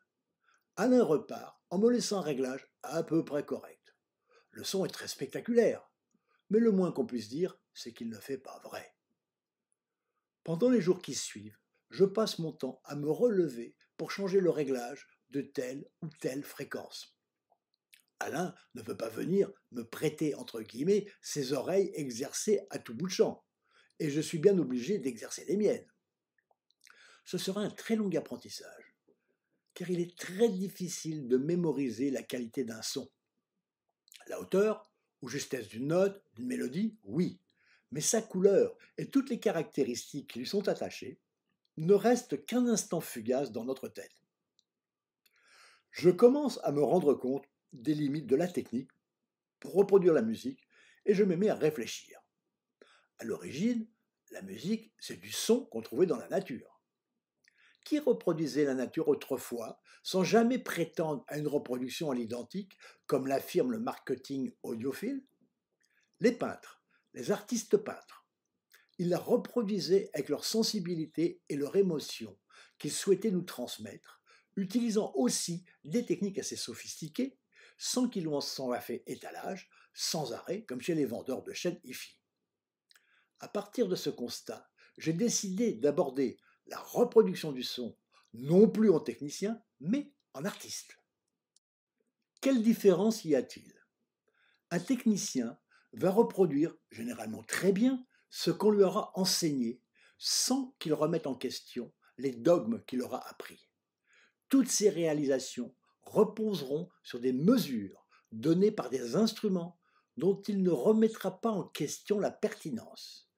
Alain repart en me laissant un réglage à peu près correct. Le son est très spectaculaire, mais le moins qu'on puisse dire, c'est qu'il ne fait pas vrai. Pendant les jours qui suivent, je passe mon temps à me relever pour changer le réglage de telle ou telle fréquence. Alain ne peut pas venir me prêter, entre guillemets, ses oreilles exercées à tout bout de champ, et je suis bien obligé d'exercer les miennes. Ce sera un très long apprentissage, car il est très difficile de mémoriser la qualité d'un son. La hauteur, ou justesse d'une note, d'une mélodie, oui, mais sa couleur et toutes les caractéristiques qui lui sont attachées ne restent qu'un instant fugace dans notre tête. Je commence à me rendre compte des limites de la technique pour reproduire la musique et je me mets à réfléchir. À l'origine, la musique, c'est du son qu'on trouvait dans la nature. Qui reproduisait la nature autrefois sans jamais prétendre à une reproduction à l'identique, comme l'affirme le marketing audiophile? Les peintres, les artistes peintres. Ils la reproduisaient avec leur sensibilité et leur émotion qu'ils souhaitaient nous transmettre, utilisant aussi des techniques assez sophistiquées, sans qu'ils en s'en fait étalage, sans arrêt, comme chez les vendeurs de chaînes hi-fi. À partir de ce constat, j'ai décidé d'aborder la reproduction du son, non plus en technicien, mais en artiste. Quelle différence y a-t-il? Un technicien va reproduire, généralement très bien, ce qu'on lui aura enseigné, sans qu'il remette en question les dogmes qu'il aura appris. Toutes ces réalisations reposeront sur des mesures données par des instruments dont il ne remettra pas en question la pertinence,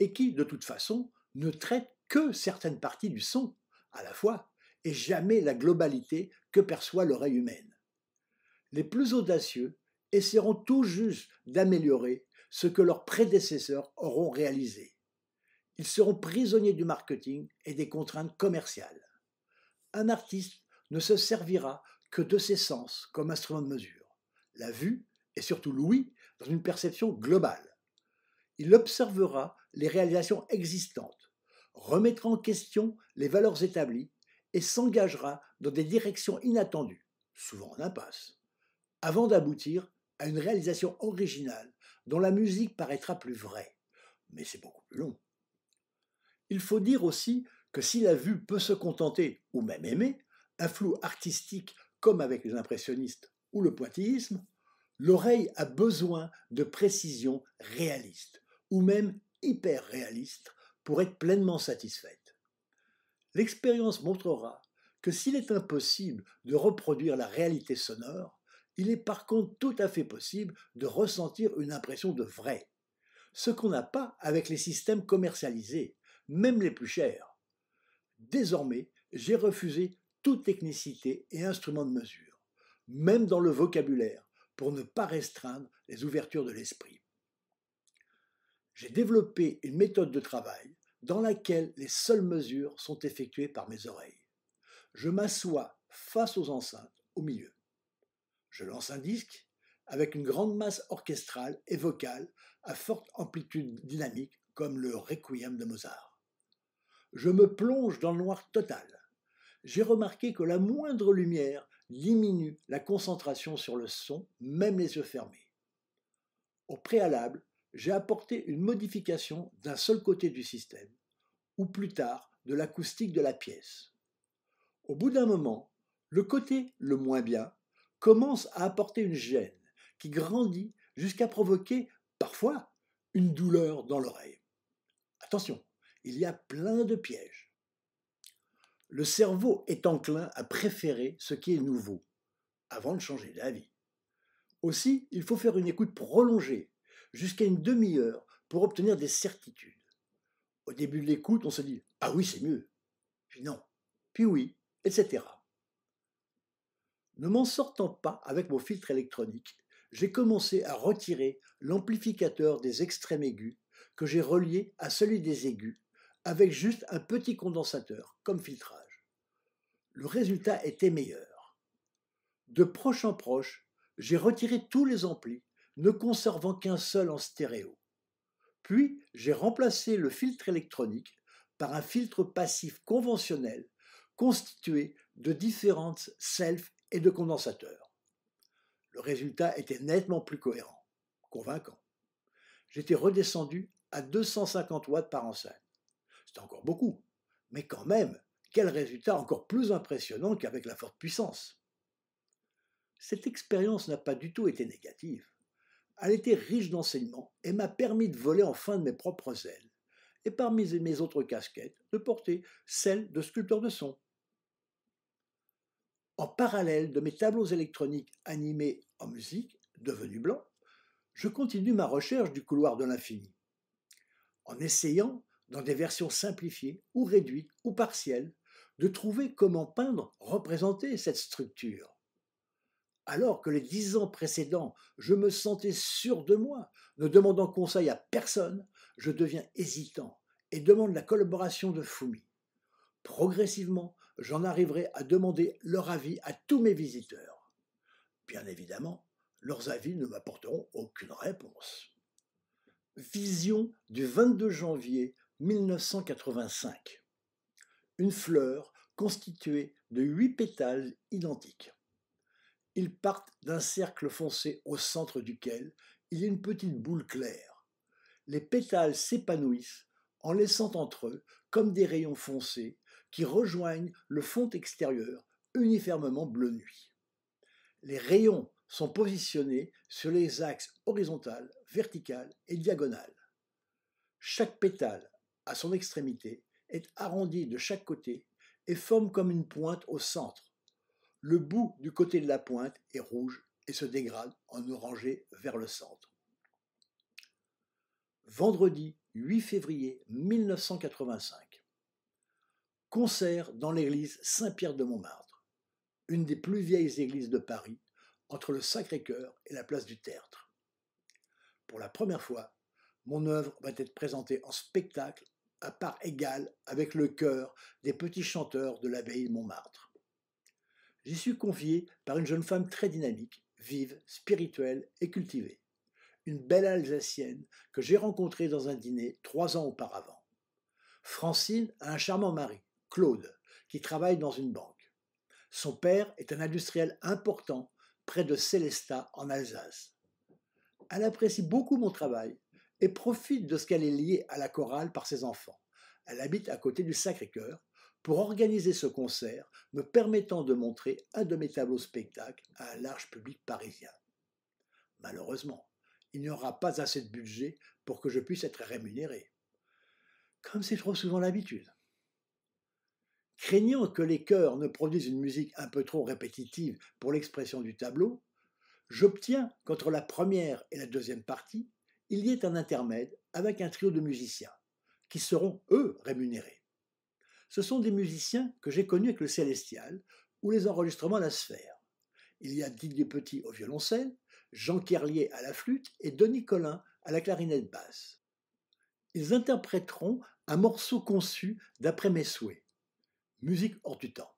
et qui, de toute façon, ne traitent que certaines parties du son, à la fois, et jamais la globalité que perçoit l'oreille humaine. Les plus audacieux essaieront tout juste d'améliorer ce que leurs prédécesseurs auront réalisé. Ils seront prisonniers du marketing et des contraintes commerciales. Un artiste ne se servira que de ses sens comme instrument de mesure, la vue et surtout l'ouïe dans une perception globale. Il observera les réalisations existantes, remettra en question les valeurs établies et s'engagera dans des directions inattendues, souvent en impasse, avant d'aboutir à une réalisation originale dont la musique paraîtra plus vraie. Mais c'est beaucoup plus long. Il faut dire aussi que si la vue peut se contenter, ou même aimer, un flou artistique comme avec les impressionnistes ou le pointillisme, l'oreille a besoin de précision réaliste, ou même hyper réaliste, pour être pleinement satisfaite. L'expérience montrera que s'il est impossible de reproduire la réalité sonore, il est par contre tout à fait possible de ressentir une impression de vrai, ce qu'on n'a pas avec les systèmes commercialisés, même les plus chers. Désormais, j'ai refusé toute technicité et instrument de mesure, même dans le vocabulaire, pour ne pas restreindre les ouvertures de l'esprit. J'ai développé une méthode de travail dans laquelle les seules mesures sont effectuées par mes oreilles. Je m'assois face aux enceintes, au milieu. Je lance un disque avec une grande masse orchestrale et vocale à forte amplitude dynamique comme le Requiem de Mozart. Je me plonge dans le noir total. J'ai remarqué que la moindre lumière diminue la concentration sur le son, même les yeux fermés. Au préalable, j'ai apporté une modification d'un seul côté du système, ou plus tard de l'acoustique de la pièce. Au bout d'un moment, le côté le moins bien commence à apporter une gêne qui grandit jusqu'à provoquer, parfois, une douleur dans l'oreille. Attention, il y a plein de pièges. Le cerveau est enclin à préférer ce qui est nouveau, avant de changer d'avis. Aussi, il faut faire une écoute prolongée, jusqu'à une demi-heure, pour obtenir des certitudes. Au début de l'écoute, on se dit « Ah oui, c'est mieux », puis non, puis oui, etc. Ne m'en sortant pas avec mon filtre électronique, j'ai commencé à retirer l'amplificateur des extrêmes aigus que j'ai relié à celui des aigus avec juste un petit condensateur comme filtrage. Le résultat était meilleur. De proche en proche, j'ai retiré tous les amplis, ne conservant qu'un seul en stéréo. Puis j'ai remplacé le filtre électronique par un filtre passif conventionnel constitué de différentes selfs et de condensateurs. Le résultat était nettement plus cohérent, convaincant. J'étais redescendu à 250 watts par enceinte. C'était encore beaucoup, mais quand même, quel résultat encore plus impressionnant qu'avec la forte puissance. Cette expérience n'a pas du tout été négative. Elle était riche d'enseignements et m'a permis de voler enfin de mes propres ailes, et parmi mes autres casquettes, de porter celle de sculpteur de son. En parallèle de mes tableaux électroniques animés en musique, devenus blancs, je continue ma recherche du couloir de l'infini, en essayant, dans des versions simplifiées ou réduites ou partielles, de trouver comment peindre, représenter cette structure. Alors que les 10 ans précédents, je me sentais sûr de moi, ne demandant conseil à personne, je deviens hésitant et demande la collaboration de Fumi. Progressivement, j'en arriverai à demander leur avis à tous mes visiteurs. Bien évidemment, leurs avis ne m'apporteront aucune réponse. Vision du 22 janvier 1985. Une fleur constituée de 8 pétales identiques. Ils partent d'un cercle foncé au centre duquel il y a une petite boule claire. Les pétales s'épanouissent en laissant entre eux comme des rayons foncés qui rejoignent le fond extérieur uniformément bleu nuit. Les rayons sont positionnés sur les axes horizontal, vertical et diagonal. Chaque pétale, à son extrémité, est arrondi de chaque côté et forme comme une pointe au centre. Le bout du côté de la pointe est rouge et se dégrade en orangé vers le centre. Vendredi 8 février 1985. Concert dans l'église Saint-Pierre de Montmartre, une des plus vieilles églises de Paris, entre le Sacré-Cœur et la place du Tertre. Pour la première fois, mon œuvre va être présentée en spectacle à part égale avec le chœur des petits chanteurs de l'abbaye de Montmartre. J'y suis convié par une jeune femme très dynamique, vive, spirituelle et cultivée. Une belle Alsacienne que j'ai rencontrée dans un dîner 3 ans auparavant. Francine a un charmant mari, Claude, qui travaille dans une banque. Son père est un industriel important près de Sélestat en Alsace. Elle apprécie beaucoup mon travail et profite de ce qu'elle est liée à la chorale par ses enfants. Elle habite à côté du Sacré-Cœur pour organiser ce concert, me permettant de montrer un de mes tableaux spectacles à un large public parisien. Malheureusement, il n'y aura pas assez de budget pour que je puisse être rémunéré, comme c'est trop souvent l'habitude. Craignant que les chœurs ne produisent une musique un peu trop répétitive pour l'expression du tableau, j'obtiens qu'entre la première et la deuxième partie, il y ait un intermède avec un trio de musiciens, qui seront, eux, rémunérés. Ce sont des musiciens que j'ai connus avec le Célestial ou les enregistrements à la Sphère. Il y a Didier Petit au violoncelle, Jean Kerlier à la flûte et Denis Collin à la clarinette basse. Ils interpréteront un morceau conçu d'après mes souhaits, musique hors du temps.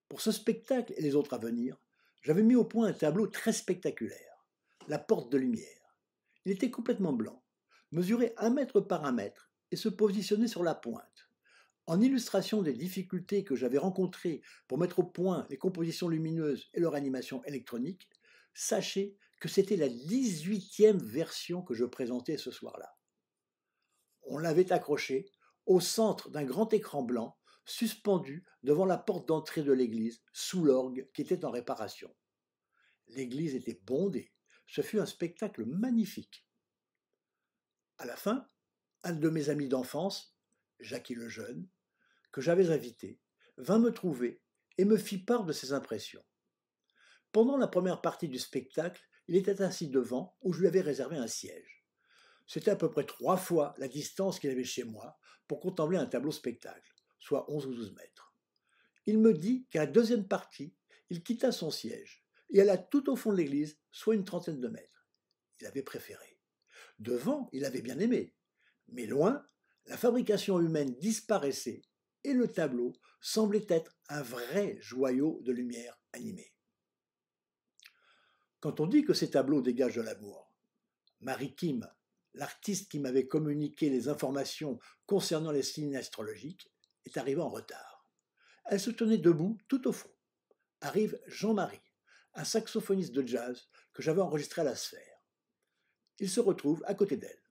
Pour ce spectacle et les autres à venir, j'avais mis au point un tableau très spectaculaire, La Porte de Lumière. Il était complètement blanc, mesurait 1 mètre par 1 mètre et se positionnait sur la pointe. En illustration des difficultés que j'avais rencontrées pour mettre au point les compositions lumineuses et leur animation électronique, sachez que c'était la 18e version que je présentais ce soir-là. On l'avait accroché au centre d'un grand écran blanc suspendu devant la porte d'entrée de l'église, sous l'orgue qui était en réparation. L'église était bondée. Ce fut un spectacle magnifique. À la fin, un de mes amis d'enfance, Jackie le Jeune, que j'avais invité, vint me trouver et me fit part de ses impressions. Pendant la première partie du spectacle, il était assis devant où je lui avais réservé un siège. C'était à peu près 3 fois la distance qu'il avait chez moi pour contempler un tableau spectacle, soit 11 ou 12 mètres. Il me dit qu'à la deuxième partie, il quitta son siège et alla tout au fond de l'église, soit une trentaine de mètres. Il avait préféré. Devant, il avait bien aimé, mais loin, la fabrication humaine disparaissait et le tableau semblait être un vrai joyau de lumière animée. Quand on dit que ces tableaux dégagent de l'amour, Marie Kim, l'artiste qui m'avait communiqué les informations concernant les signes astrologiques, est arrivée en retard. Elle se tenait debout tout au fond. Arrive Jean-Marie, un saxophoniste de jazz que j'avais enregistré à la Sphère. Il se retrouve à côté d'elle.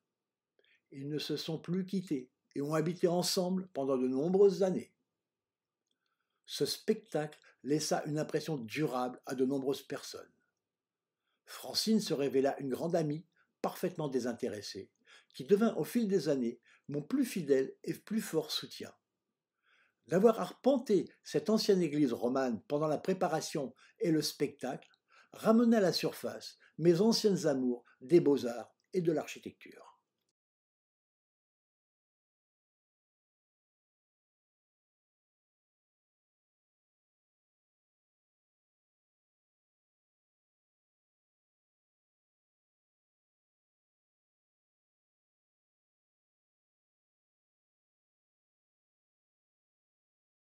Ils ne se sont plus quittés et ont habité ensemble pendant de nombreuses années. Ce spectacle laissa une impression durable à de nombreuses personnes. Francine se révéla une grande amie, parfaitement désintéressée, qui devint au fil des années mon plus fidèle et plus fort soutien. D'avoir arpenté cette ancienne église romane pendant la préparation et le spectacle ramena à la surface mes anciennes amours des beaux-arts et de l'architecture.